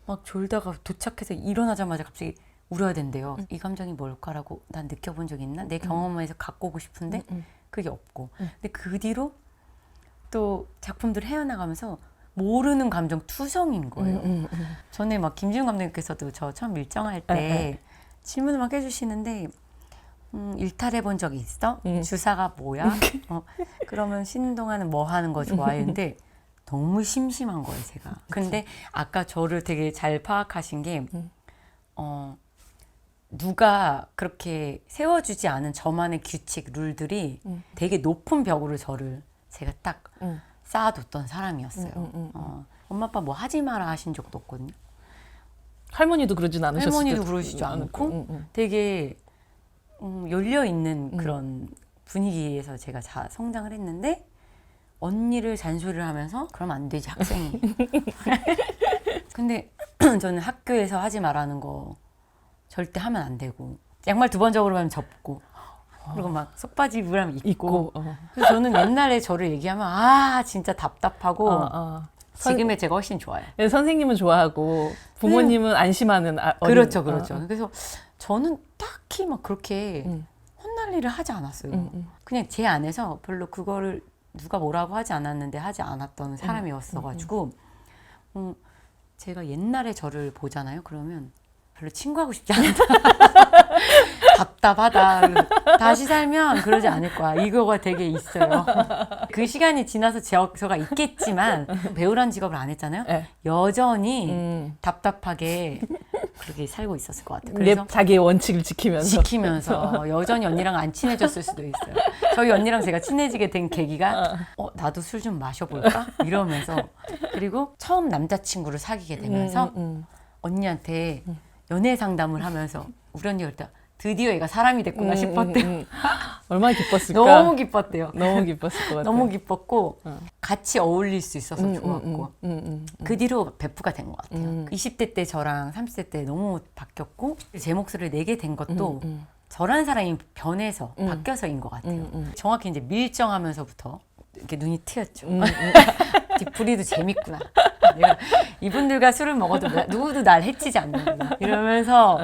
막 졸다가 도착해서 일어나자마자 갑자기 울어야 된대요. 이 감정이 뭘까라고 난 느껴본 적 있나? 내 경험에서 갖고 오고 싶은데 그게 없고. 근데 그 뒤로 또 작품들을 헤어나가면서 모르는 감정 투성인 거예요. 전에 막 김지훈 감독님께서도 저 처음 밀정할 때 질문을 막 해주시는데 일탈해 본 적이 있어? 주사가 뭐야? 그러면 쉬는 동안은 뭐 하는 거 좋아해? 근데 너무 심심한 거예요, 제가. 근데 아까 저를 되게 잘 파악하신 게 누가 그렇게 세워주지 않은 저만의 규칙, 룰들이 되게 높은 벽으로 제가 딱 쌓아뒀던 사람이었어요. 엄마 아빠 뭐 하지 마라 하신 적도 없거든요. 할머니도 그러진 않으셨을 할머니도 때도 그러시지 않고 않고. 되게 열려있는 그런 분위기에서 제가 성장을 했는데 언니를 잔소리를 하면서 그러면 안 되지 학생이. 근데 저는 학교에서 하지 말라는 거 절대 하면 안 되고 양말 2번 접으면 접고 그리고 막 속바지 입으라면 입고. 그래서 저는 옛날에 저를 얘기하면 진짜 답답하고 지금의 제가 훨씬 좋아요. 선생님은 좋아하고 부모님은 안심하는 그렇죠. 그래서 저는 딱히 막 그렇게 혼날 일을 하지 않았어요. 그냥 제 안에서 별로 그거를 누가 뭐라고 하지 않았는데 하지 않았던 사람이었어가지고 제가 옛날에 저를 보잖아요. 그러면 별로 친구하고 싶지 않다. 답답하다. 다시 살면 그러지 않을 거야. 이거가 되게 있어요. 그 시간이 지나서 저가 있겠지만 배우란 직업을 안 했잖아요. 네. 여전히 답답하게 그렇게 살고 있었을 것 같아요. 그래서 자기의 원칙을 지키면서 여전히 언니랑 안 친해졌을 수도 있어요. 저희 언니랑 제가 친해지게 된 계기가 나도 술 좀 마셔볼까? 이러면서 그리고 처음 남자친구를 사귀게 되면서 언니한테 연애 상담을 하면서 우리 언니가 그때 드디어 얘가 사람이 됐구나 싶었대요. 얼마나 기뻤을까? 너무 기뻤대요. 너무 기뻤을 것 같아요. 너무 기뻤고 같이 어울릴 수 있어서 좋았고 그 뒤로 베프가 된 것 같아요. 20대 때 저랑 30대 때 너무 바뀌었고 제 목소리를 내게 된 것도 저라는 사람이 변해서 바뀌어서인 것 같아요. 정확히 이제 밀정하면서부터 이렇게 눈이 트였죠. 뒷풀이도 재밌구나. 이분들과 술을 먹어도 누구도 날 해치지 않는구나. 이러면서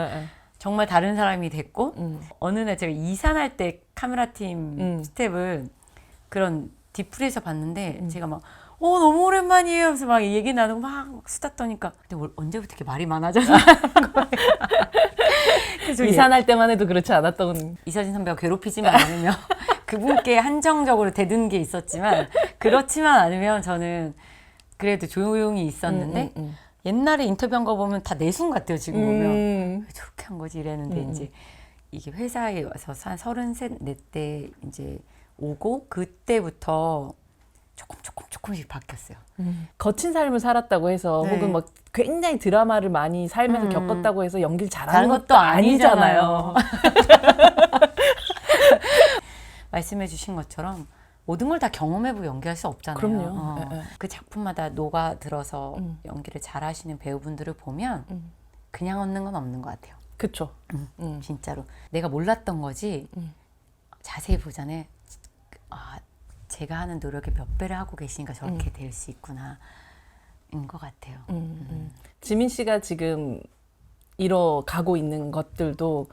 정말 다른 사람이 됐고 어느 날 제가 이산할 때 카메라팀 스텝을 그런 뒷풀이에서 봤는데 제가 막 너무 오랜만이에요 하면서 막 얘기 나누고 막 수다 떠니까 근데 언제부터 이렇게 말이 많아졌나 그래서 이산할 때만 해도 그렇지 않았던 이서진 선배가 괴롭히지만 않으면 그분께 한정적으로 대든 게 있었지만 그렇지만 않으면 저는 그래도 조용히 있었는데 옛날에 인터뷰한 거 보면 다 내숭 같아요. 지금 보면 왜 저렇게 한 거지 이랬는데 이제 이게 회사에 와서 한 33, 4때 이제 오고 그때부터 조금씩 바뀌었어요. 거친 삶을 살았다고 해서 네. 혹은 막 굉장히 드라마를 많이 살면서 겪었다고 해서 연기를 잘하는 다른 것도 것도 아니잖아요. 말씀해 주신 것처럼 모든 걸 다 경험해보고 연기할 수 없잖아요. 그럼요. 그 작품마다 녹아들어서 연기를 잘하시는 배우분들을 보면 그냥 얻는 건 없는 것 같아요. 그쵸. 진짜로 내가 몰랐던 거지 자세히 보자네. 제가 하는 노력의 몇 배를 하고 계시니까 저렇게 될 수 있구나 인 것 같아요. 지민 씨가 지금 이뤄가고 있는 것들도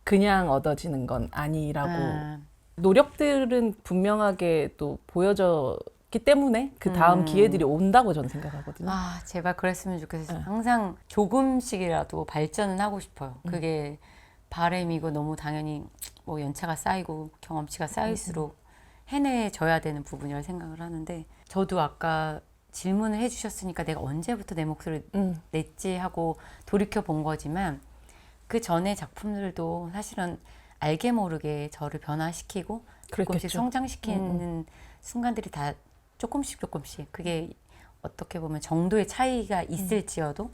그냥 얻어지는 건 아니라고 노력들은 분명하게 또 보여져 있기 때문에 그 다음 기회들이 온다고 저는 생각하거든요. 아, 제발 그랬으면 좋겠어요. 항상 조금씩이라도 발전은 하고 싶어요. 그게 바람이고 너무 당연히 뭐 연차가 쌓이고 경험치가 쌓일수록 해내줘야 되는 부분이라 생각을 하는데 저도 아까 질문을 해주셨으니까 내가 언제부터 내 목소리를 냈지 하고 돌이켜 본 거지만 그 전에 작품들도 사실은 알게 모르게 저를 변화시키고 조금씩 그랬겠죠. 성장시키는 순간들이 다 조금씩 그게 어떻게 보면 정도의 차이가 있을지어도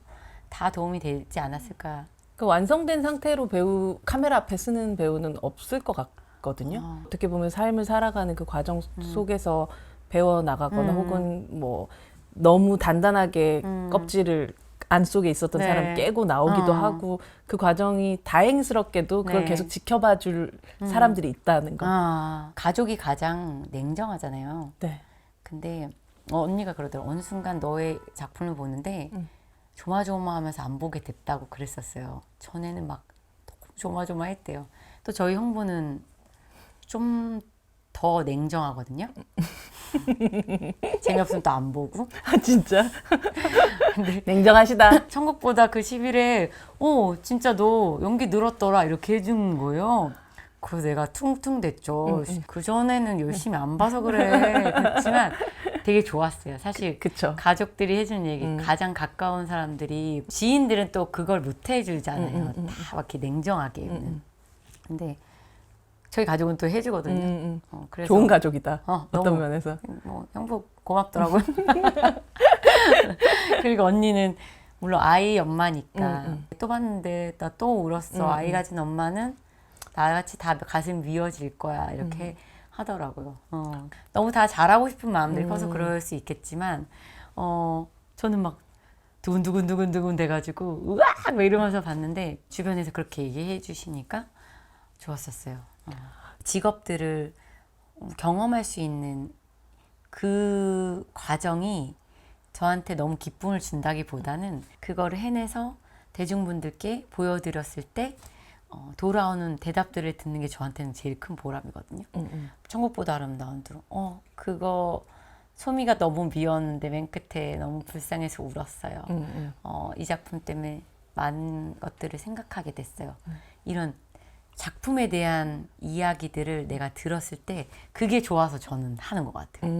다 도움이 되지 않았을까. 그 완성된 상태로 배우 카메라 앞에 쓰는 배우는 없을 것 같거든요. 어떻게 보면 삶을 살아가는 그 과정 속에서 배워 나가거나 혹은 뭐 너무 단단하게 껍질을 안 속에 있었던 네. 사람 깨고 나오기도 하고 그 과정이 다행스럽게도 그걸 네. 계속 지켜봐 줄 사람들이 있다는 거. 아, 가족이 가장 냉정하잖아요. 네. 근데 언니가 그러더라고. 어느 순간 너의 작품을 보는데 조마조마하면서 안 보게 됐다고 그랬었어요. 전에는 막 너무 조마조마했대요. 또 저희 형부는 좀 더 냉정하거든요. 재미없으면 또 안 보고. 아 진짜? 냉정하시다. 천국보다 그 10일에 진짜 너 연기 늘었더라 이렇게 해준 거예요. 그래서 내가 퉁퉁 됐죠. 그전에는 열심히 안 봐서 그래. 그렇지만 되게 좋았어요. 사실 그쵸. 가족들이 해준 얘기, 가장 가까운 사람들이, 지인들은 또 그걸 못 해주잖아요. 다 막 이렇게 냉정하게. 근데 저희 가족은 또 해주거든요. 그래서 좋은 가족이다. 너무, 어떤 면에서. 뭐 형부 고맙더라고요. 그리고 언니는 물론 아이 엄마니까 또 봤는데 나 또 울었어. 아이 가진 엄마는 나같이 다 가슴 미어질 거야 이렇게 하더라고요. 너무 다 잘하고 싶은 마음들이 커서 그럴 수 있겠지만 저는 막 두근두근 돼가지고 으악 막 이러면서 봤는데 주변에서 그렇게 얘기해 주시니까 좋았었어요. 직업들을 경험할 수 있는 그 과정이 저한테 너무 기쁨을 준다기보다는 그거를 해내서 대중분들께 보여드렸을 때 돌아오는 대답들을 듣는 게 저한테는 제일 큰 보람이거든요. 천국보다 아름다운 두. 그거 소미가 너무 미웠는데 맨 끝에 너무 불쌍해서 울었어요. 이 작품 때문에 많은 것들을 생각하게 됐어요. 이런 작품에 대한 이야기들을 내가 들었을 때 그게 좋아서 저는 하는 것 같아요.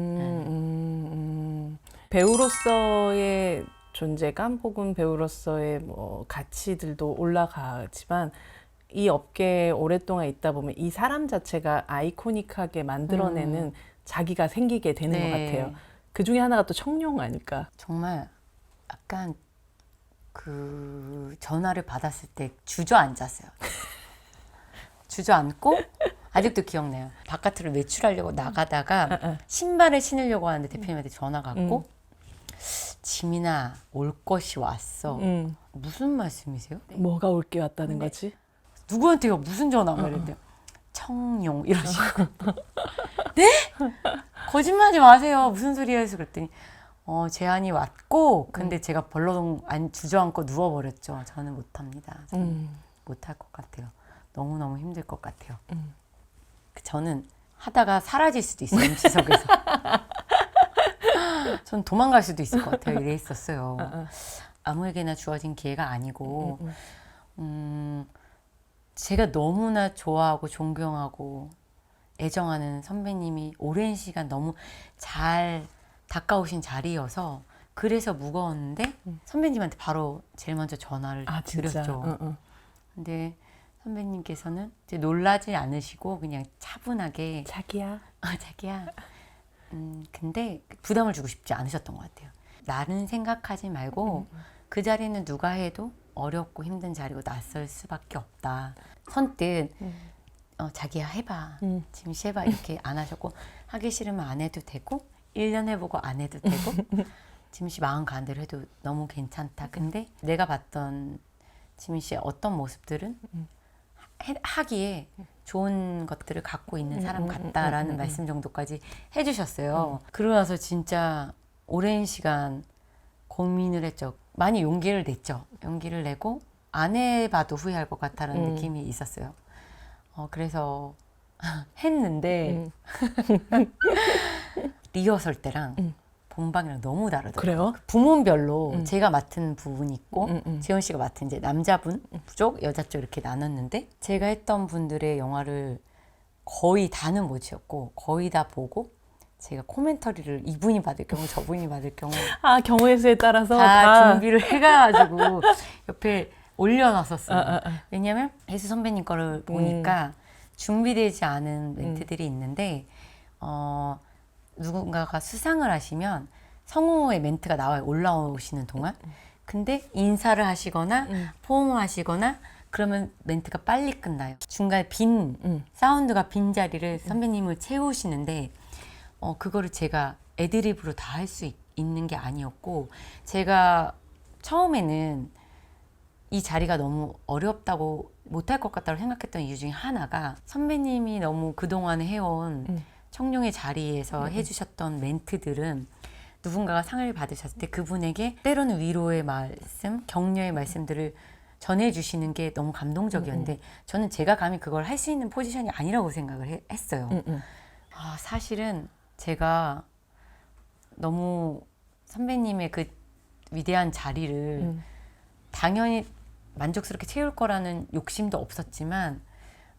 배우로서의 존재감 혹은 배우로서의 뭐 가치들도 올라가지만 이 업계에 오랫동안 있다 보면 이 사람 자체가 아이코닉하게 만들어내는 자기가 생기게 되는 네. 것 같아요. 그 중에 하나가 또 청룡 아닐까. 정말 약간 그 전화를 받았을 때 주저앉았어요. 주저앉고 아직도 기억나요. 바깥으로 외출하려고 나가다가 신발을 신으려고 하는데 대표님한테 전화가 왔고 지민아 올 것이 왔어. 무슨 말씀이세요? 뭐가 올 게 왔다는 거지? 누구한테요? 무슨 전화가 이랬대요. 청룡 이러시고 네? 거짓말하지 마세요. 무슨 소리야 해서 그랬더니 제안이 왔고 근데 제가 벌렁 주저앉고 누워버렸죠. 저는 못합니다. 저는 못할 것 같아요. 너무너무 힘들 것 같아요. 저는 하다가 사라질 수도 있어요. MC석에서. 전 도망갈 수도 있을 것 같아요. 이래 있었어요. 아무에게나 주어진 기회가 아니고 제가 너무나 좋아하고 존경하고 애정하는 선배님이 오랜 시간 너무 잘 다가오신 자리여서 그래서 무거웠는데 선배님한테 바로 제일 먼저 전화를 드렸죠. 근데 선배님께서는 이제 놀라지 않으시고 그냥 차분하게 자기야. 자기야. 근데 부담을 주고 싶지 않으셨던 것 같아요. 나는 생각하지 말고 그 자리는 누가 해도 어렵고 힘든 자리고 낯설 수밖에 없다. 선뜻 자기야 해봐. 지금 해봐 이렇게 안 하셨고 하기 싫으면 안 해도 되고 1년 해보고 안 해도 되고 지민 씨 마음 가는 대로 해도 너무 괜찮다. 근데 내가 봤던 지민 씨의 어떤 모습들은 하기에 좋은 것들을 갖고 있는 사람 같다라는 말씀 정도까지 해주셨어요. 그러고 나서 진짜 오랜 시간 고민을 했죠. 많이 용기를 냈죠. 용기를 내고 안 해봐도 후회할 것 같다는 느낌이 있었어요. 그래서 했는데 리허설 때랑 본방이랑 너무 다르더라고요. 그래요? 부문별로 제가 맡은 부분이 있고 음. 재현 씨가 맡은 이제 남자분 쪽, 여자 쪽 이렇게 나눴는데 제가 했던 분들의 영화를 거의 다는 못 지었고 거의 다 보고 제가 코멘터리를 이분이 받을 경우 저분이 받을 경우 아, 경우의 수에 따라서 다 준비를 해가지고 옆에 올려놨었어요. 아. 왜냐면 혜수 선배님 거를 보니까 준비되지 않은 멘트들이 있는데 누군가가 수상을 하시면 성우의 멘트가 나와요. 올라오시는 동안. 근데 인사를 하시거나 포옹을 하시거나 그러면 멘트가 빨리 끝나요. 중간에 빈 사운드가 빈 자리를 선배님을 채우시는데 그거를 제가 애드립으로 다 할 수 있는 게 아니었고 제가 처음에는 이 자리가 너무 어렵다고 못할 것 같다고 생각했던 이유 중에 하나가 선배님이 너무 그동안 해온 청룡의 자리에서 해주셨던 멘트들은 누군가가 상을 받으셨을 때 그분에게 때로는 위로의 말씀, 격려의 말씀들을 전해주시는 게 너무 감동적이었는데 저는 제가 감히 그걸 할 수 있는 포지션이 아니라고 생각을 했어요. 사실은 제가 너무 선배님의 그 위대한 자리를 당연히 만족스럽게 채울 거라는 욕심도 없었지만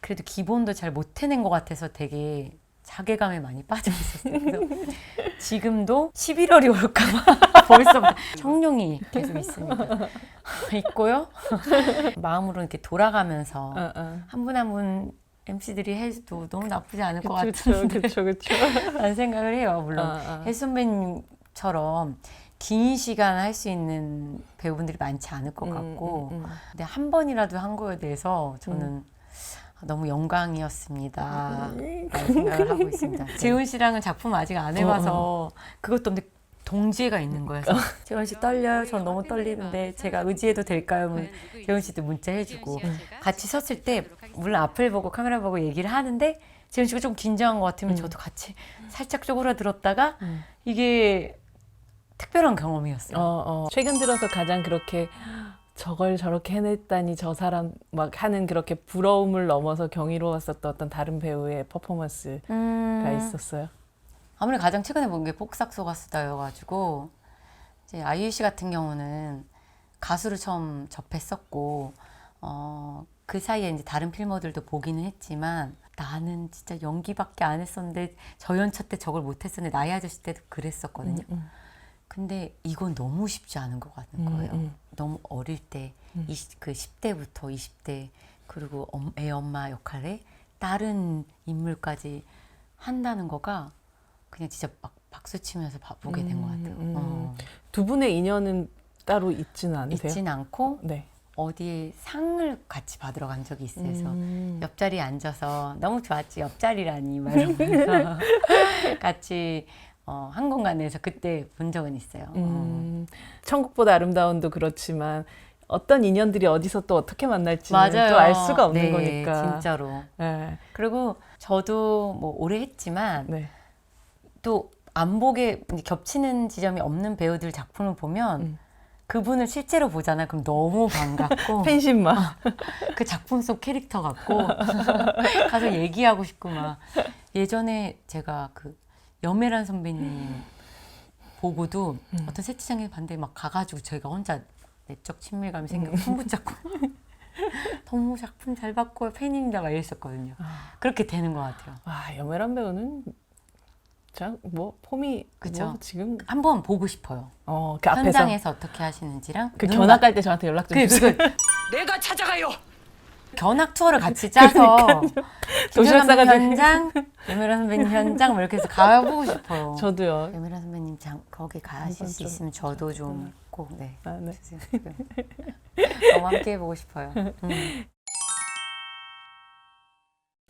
그래도 기본도 잘 못 해낸 것 같아서 되게 자괴감에 많이 빠져 있었어요. 그래서 지금도 11월이 올까봐 벌써 청룡이 계속 있습니다. 있고요. 마음으로 이렇게 돌아가면서 한 분 한 분 MC들이 해도 너무 나쁘지 않을 것 같은데 그쵸. 라는 생각을 해요. 물론 혜수 선배님처럼 긴 시간 할 수 있는 배우분들이 많지 않을 것 같고 근데 한 번이라도 한 거에 대해서 저는 너무 영광이었습니다 라는 생각을 하고 있습니다. 재훈 씨랑은 작품 아직 안 해봐서 그것도 근데 동지애가 있는 거예요. 그래서 재훈 씨 떨려요? 전 너무 떨리는데 제가 의지해도 될까요? 재훈 씨도 문자 해주고 같이 섰을 때 물론 앞을 보고 카메라 보고 얘기를 하는데 재훈 씨가 좀 긴장한 것 같으면 저도 같이 살짝 쪼그라들었다가 이게 특별한 경험이었어요. 최근 들어서 가장 그렇게 저걸 저렇게 해냈다니 저 사람 막 하는 그렇게 부러움을 넘어서 경이로웠었던 어떤 다른 배우의 퍼포먼스가 있었어요. 아무래도 가장 최근에 본 게 폭삭 속았수다여가지고 이제 아이유 씨 같은 경우는 가수를 처음 접했었고 그 사이에 이제 다른 필모들도 보기는 했지만 나는 진짜 연기밖에 안 했었는데 저연차 때 저걸 못했었는데 나이 아저씨 때도 그랬었거든요. 근데 이건 너무 쉽지 않은 것 같은 거예요. 너무 어릴 때, 그 10대부터 20대, 그리고 애 엄마 역할에 다른 인물까지 한다는 거가 그냥 진짜 막 박수 치면서 보게 된 것 같아요. 두 분의 인연은 따로 있지는 않으세요? 있진 않고 네. 어디에 상을 같이 받으러 간 적이 있어요. 그래서 옆자리에 앉아서 너무 좋았지, 옆자리라니 막 이러면서 같이 항공관에서 그때 본 적은 있어요. 천국보다 아름다운도 그렇지만 어떤 인연들이 어디서 또 어떻게 만날지는 맞아요. 또 알 수가 없는 네, 거니까. 진짜로. 네. 그리고 저도 뭐 오래 했지만 네. 또 안 보게 겹치는 지점이 없는 배우들 작품을 보면 그분을 실제로 보잖아요. 그럼 너무 반갑고 팬심만. 그 작품 속 캐릭터 같고 가서 얘기하고 싶고 막 예전에 제가 그 염혜란 선배님 보고도 어떤 세트장에 봤는데 막 가가지고 저희가 혼자 내적 친밀감이 생기고 손 붙잡고 너무 작품 잘 봤고 팬입니다 막 이랬었거든요. 그렇게 되는 것 같아요. 와, 염혜란 배우는 자, 뭐 폼이 그쵸. 뭐 지금 한번 보고 싶어요. 그 앞에서 현장에서 어떻게 하시는지랑 그 견학 갈 때 저한테 연락 좀 주세요. 내가 찾아가요. 견학 투어를 같이 짜서 도시락 김정남 싸가지고. 현장, 염혜란 선배님 현장 뭐 이렇게 해서 가보고 싶어요. 저도요. 염혜란 선배님 거기 가실 수 있으면 저도 좀 꼭 네. 네. 주세요. 너무 함께 해보고 싶어요.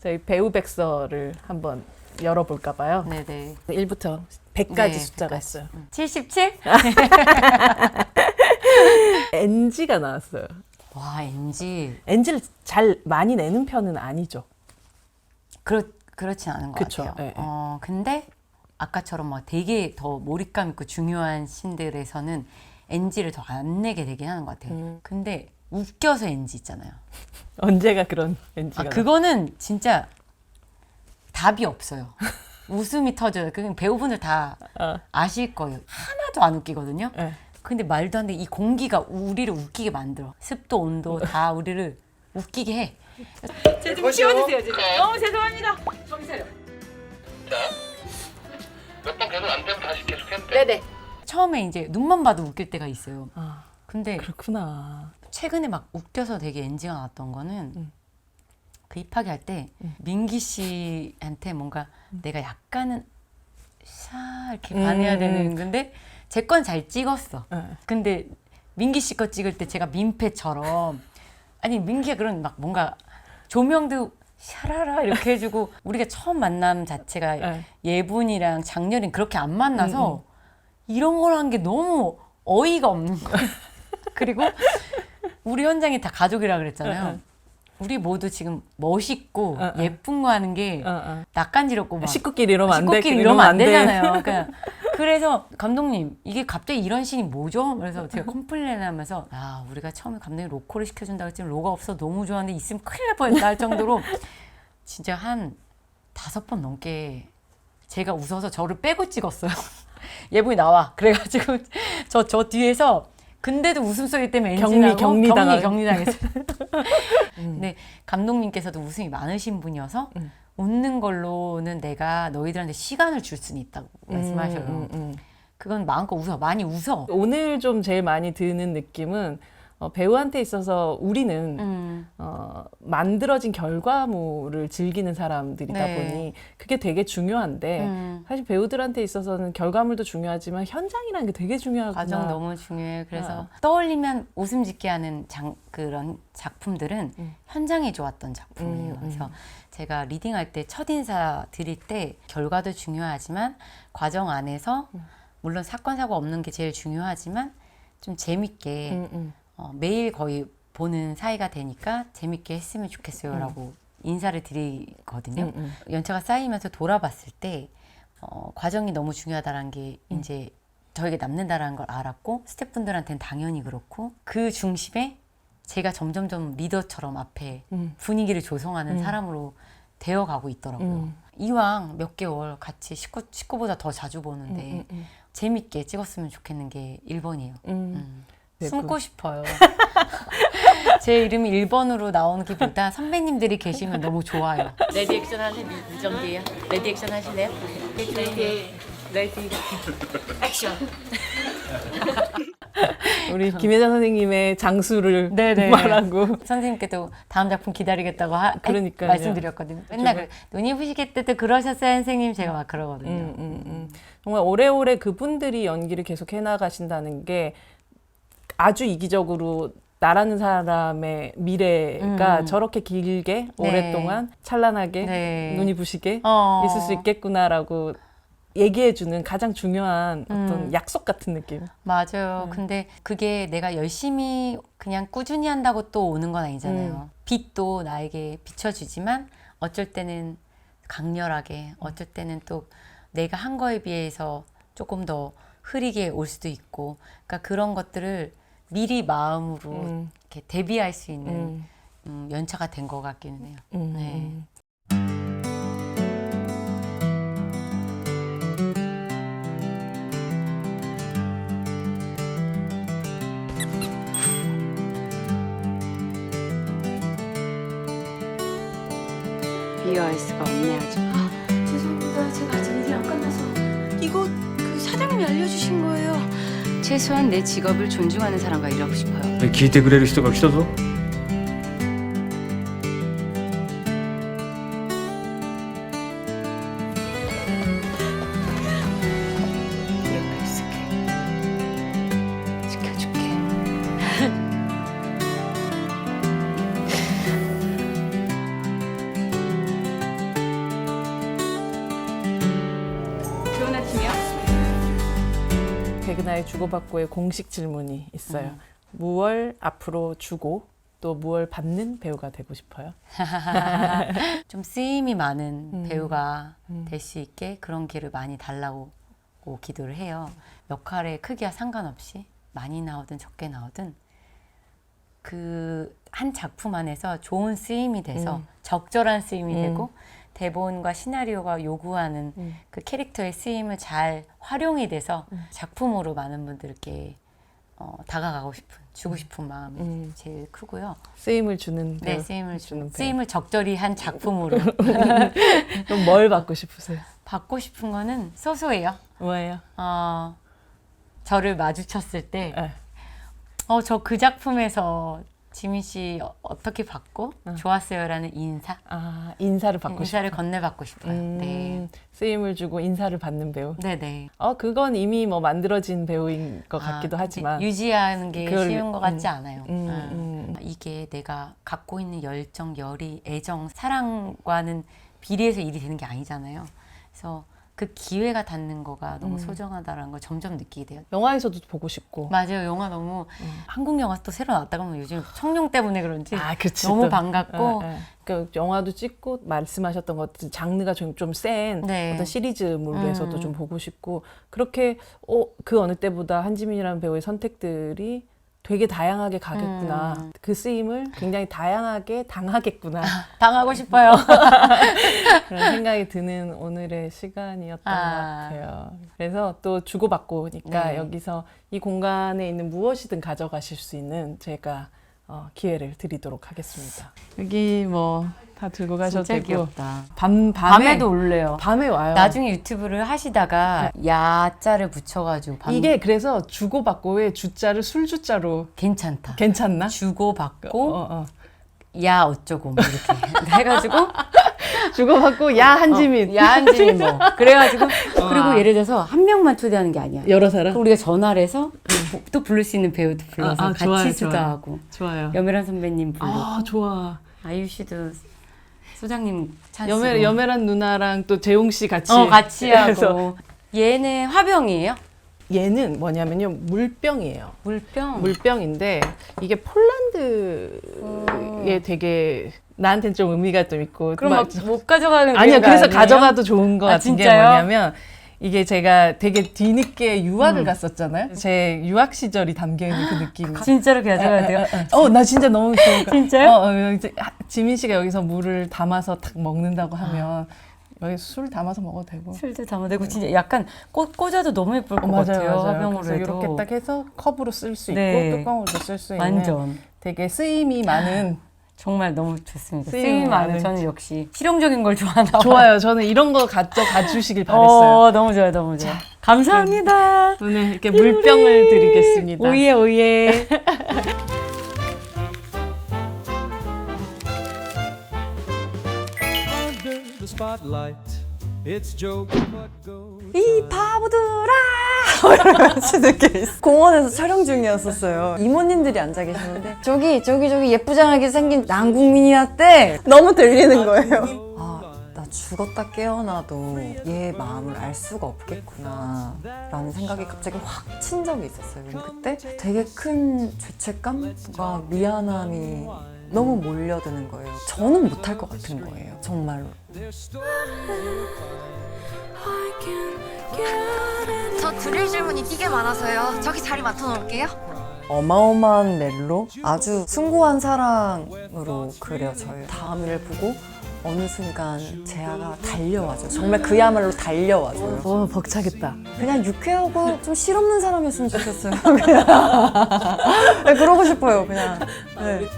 저희 배우 백서를 한번 열어볼까 봐요. 네네. 1부터 100까지 네, 숫자가 100까지. 있어요. 77? NG가 나왔어요. 와 NG NG를 잘 많이 내는 편은 아니죠. 그렇진 않은 것 그쵸, 같아요. 예, 예. 근데 아까처럼 막 되게 더 몰입감 있고 중요한 씬들에서는 NG를 더 안 내게 되긴 하는 것 같아요. 근데 웃겨서 NG 있잖아요. 언제가 그런 NG가 그거는 진짜 답이 없어요. 웃음이 터져요. 그냥 배우분들 다 어. 아실 거예요. 하나도 안 웃기거든요. 네. 근데 말도 안 돼. 이 공기가 우리를 웃기게 만들어. 습도, 온도 다 우리를 웃기게 해. 제좀 치워주세요 지금. 너무 죄송합니다. 정신 차려. 몇 번 계속 안 되면 다시 계속 해도 돼. 네네. 처음에 이제 눈만 봐도 웃길 때가 있어요. 아, 근데 그렇구나. 최근에 막 웃겨서 되게 NG가 나왔던 거는 그 입학이 할 때 민기 씨한테 뭔가 내가 약간은 샤 이렇게 반해야 되는 건데 제 건 잘 찍었어. 근데 민기 씨 거 찍을 때 제가 민폐처럼 아니 민기가 그런 막 뭔가 조명도 샤라라 이렇게 해주고 우리가 처음 만남 자체가 네. 예분이랑 장렬인 그렇게 안 만나서 이런 걸 한 게 너무 어이가 없는 거예요. 그리고 우리 현장이 다 가족이라 그랬잖아요. 우리 모두 지금 멋있고 예쁜 거 하는 게 낯간지럽고 막 식구끼리 이러면 안 돼. 식구끼리 이러면 안 되잖아요. 그래서 감독님 이게 갑자기 이런 씬이 뭐죠? 그래서 제가 컴플레인 하면서 아 우리가 처음에 감독님 로코를 시켜준다고 했지만 로가 없어 너무 좋아하는데 있으면 큰일 날 뻔했다 할 정도로 진짜 한 5번 넘게 제가 웃어서 저를 빼고 찍었어요. 예분이 나와. 그래가지고 저 뒤에서 근데도 웃음소리 때문에 격리당했어요. 근데 감독님께서도 웃음이 많으신 분이어서 웃는 걸로는 내가 너희들한테 시간을 줄 수는 있다고 말씀하셔요. 그건 마음껏 웃어. 많이 웃어. 오늘 좀 제일 많이 드는 느낌은 배우한테 있어서 우리는 만들어진 결과물을 즐기는 사람들이다 네. 보니 그게 되게 중요한데 사실 배우들한테 있어서는 결과물도 중요하지만 현장이라는 게 되게 중요하구나. 과정 너무 중요해. 그래서 떠올리면 웃음 짓게 하는 그런 작품들은 현장이 좋았던 작품이에요. 그래서 제가 리딩할 때 첫인사 드릴 때 결과도 중요하지만 과정 안에서 물론 사건 사고 없는 게 제일 중요하지만 좀 재밌게 매일 거의 보는 사이가 되니까 재밌게 했으면 좋겠어요라고 인사를 드리거든요. 연차가 쌓이면서 돌아봤을 때 과정이 너무 중요하다는 게 이제 저에게 남는다라는 걸 알았고 스태프분들한테는 당연히 그렇고 그 중심에 제가 점점점 리더처럼 앞에 분위기를 조성하는 사람으로 되어가고 있더라고요. 이왕 몇 개월 같이 식구보다 더 자주 보는데 재밌게 찍었으면 좋겠는 게 1번이에요. 숨고 싶어요. 제 이름이 1번으로 나오기보다 선배님들이 계시면 너무 좋아요. 레디 액션 하세요. 미정디예요. 레디 액션 하실래요? 레디 액션. 우리 김혜자 선생님의 장수를 네네. 말하고 선생님께도 다음 작품 기다리겠다고 그러니까요. 말씀드렸거든요. 맨날 눈이 부시게 때도 그러셨어요 선생님 제가 막 그러거든요. 정말 오래오래 그분들이 연기를 계속 해나가신다는 게 아주 이기적으로 나라는 사람의 미래가 저렇게 길게 오랫동안 찬란하게 네. 눈이 부시게 있을 수 있겠구나라고 얘기해주는 가장 중요한 어떤 약속 같은 느낌. 맞아요. 근데 그게 내가 열심히 그냥 꾸준히 한다고 또 오는 건 아니잖아요. 빛도 나에게 비춰주지만 어쩔 때는 강렬하게 어쩔 때는 또 내가 한 거에 비해서 조금 더 흐리게 올 수도 있고 그러니까 그런 것들을 미리 마음으로 이렇게 대비할 수 있는 연차가 된 것 같기는 해요. 네. 비교할 수가 없네 아주. 죄송합니다. 제가 아직 일이 안 끝나서. 이거 그 사장님이 알려주신 거예요. 최소한 내 직업을 존중하는 사람과 일하고 싶어요. 聞いてくれる人が来たぞ。 옆에 있을게. 지켜줄게. 좋은 아침이요. 개그나의 주고받고의 공식 질문이 있어요. 무얼 앞으로 주고 또 무얼 받는 배우가 되고 싶어요? 좀 쓰임이 많은 배우가 될 수 있게 그런 길을 많이 달라고 기도를 해요. 역할의 크기와 상관없이 많이 나오든 적게 나오든 그 한 작품 안에서 좋은 쓰임이 돼서 적절한 쓰임이 되고 대본과 시나리오가 요구하는 그 캐릭터의 쓰임을 잘 활용이 돼서 작품으로 많은 분들께 다가가고 싶은, 주고 싶은 마음이 제일 크고요. 쓰임을 주는 네, 배우. 쓰임을 주는 배우. 쓰임을 적절히 한 작품으로 그럼 뭘 받고 싶으세요? 받고 싶은 거는 소소해요. 뭐예요? 저를 마주쳤을 때, 네. 저 그 작품에서 지민 씨 어떻게 봤고 좋았어요라는 인사, 인사를 받고 싶어요. 인사를 건네받고 싶어요. 네, 쓰임을 주고 인사를 받는 배우. 네. 그건 이미 뭐 만들어진 배우인 것 같기도 하지만. 유지하는 게 그걸, 쉬운 것 같지 않아요. 음. 이게 내가 갖고 있는 열정, 열의, 애정, 사랑과는 비례해서 일이 되는 게 아니잖아요. 그래서 그 기회가 닿는 거가 너무 소중하다는 걸 점점 느끼게 돼요. 영화에서도 보고 싶고. 맞아요. 영화 너무 한국 영화 또 새로 나왔다고 하면 요즘 청룡 때문에 그런지 그치, 너무 또. 반갑고 그 영화도 찍고 말씀하셨던 것들 장르가 좀 센 네. 어떤 시리즈물에서도 좀 보고 싶고 그렇게 그 어느 때보다 한지민이라는 배우의 선택들이 되게 다양하게 가겠구나. 그 쓰임을 굉장히 다양하게 당하겠구나. 당하고 싶어요. 그런 생각이 드는 오늘의 시간이었던 것 같아요. 그래서 또 주고받고 오니까 네. 여기서 이 공간에 있는 무엇이든 가져가실 수 있는 제가 기회를 드리도록 하겠습니다. 여기 뭐 다 들고 가셔도 진짜 되고 귀엽다. 밤에도 올래요. 밤에 와요. 나중에 유튜브를 하시다가 야자를 붙여가지고 이게 그래서 주고받고의 주자를 술주자로 괜찮다. 괜찮나? 주고받고 야 어쩌고 뭐 이렇게 해가지고 주고받고 야 한지민 야한지민 뭐 그래가지고 그리고 예를 들어서 한 명만 초대하는 게 아니야. 여러 사람? 우리가 전화를 해서 또 부를 수 있는 배우도 불러서 같이 좋아요, 수다하고 좋아요. 여메란 선배님 부르고 좋아. 아이유 씨도 소장님 찬스 여메란 누나랑 또 재용 씨 같이 같이 그래서 하고 얘는 화병이에요? 얘는 뭐냐면요 물병이에요. 물병? 물병인데 이게 폴란드에 되게 나한테는 좀 의미가 좀 있고 그럼 막- 막 못 가져가는 아니요 거 그래서 아니에요? 가져가도 좋은 것 같은 게 진짜요? 뭐냐면 이게 제가 되게 뒤늦게 유학을 갔었잖아요. 제 유학 시절이 담겨 있는 그 느낌. 진짜로 가져가야 돼요? 나 진짜 너무 좋은 거. 진짜요? 이제 지민 씨가 여기서 물을 담아서 탁 먹는다고 하면 여기 술 담아서 먹어도 되고. 술도 담아대고 진짜 약간 꽂아도 너무 예쁠 것 같아요. 화병으로 그래서 해도 이렇게 딱 해서 컵으로 쓸 수 있고 네. 뚜껑으로도 쓸 수 있는 완전 되게 쓰임이 많은 정말 너무 좋습니다. 쓰임이 쓰임이 많은 많은 저는 역시 실용적인 걸 좋아하나 봐요. 좋아요. 저는 이런 거 가져가주시길 바랬어요. 너무 좋아요, 너무 좋아요. 감사합니다. 오늘 이렇게 물병을 드리겠습니다. 오예, 오예. Under the spotlight, it's joking what goes. 이 바보들아! 이러면서 이렇게 공원에서 촬영 중이었었어요. 이모님들이 앉아 계시는데 저기 예쁘장하게 생긴 남국민이었대! 너무 들리는 거예요. 나 죽었다 깨어나도 얘 마음을 알 수가 없겠구나 라는 생각이 갑자기 확 친 적이 있었어요. 그때 되게 큰 죄책감과 미안함이 너무 몰려드는 거예요. 저는 못할 것 같은 거예요. 정말로. 저 드릴 질문이 되게 많아서요. 저기 자리 맡아놓을게요. 어마어마한 멜로, 아주 숭고한 사랑으로 그려져요. 다음을 보고 어느 순간 재하가 달려와죠. 정말 그야말로 달려와줘요. 벅차겠다. 그냥 유쾌하고 좀 실없는 사람이었으면 좋겠어요. 그냥. 네, 그러고 싶어요, 그냥. 네.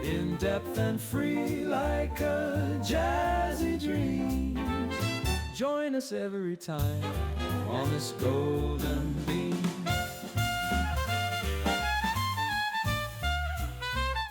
In depth and free like a jazzy dream. Join us every time on this golden beam.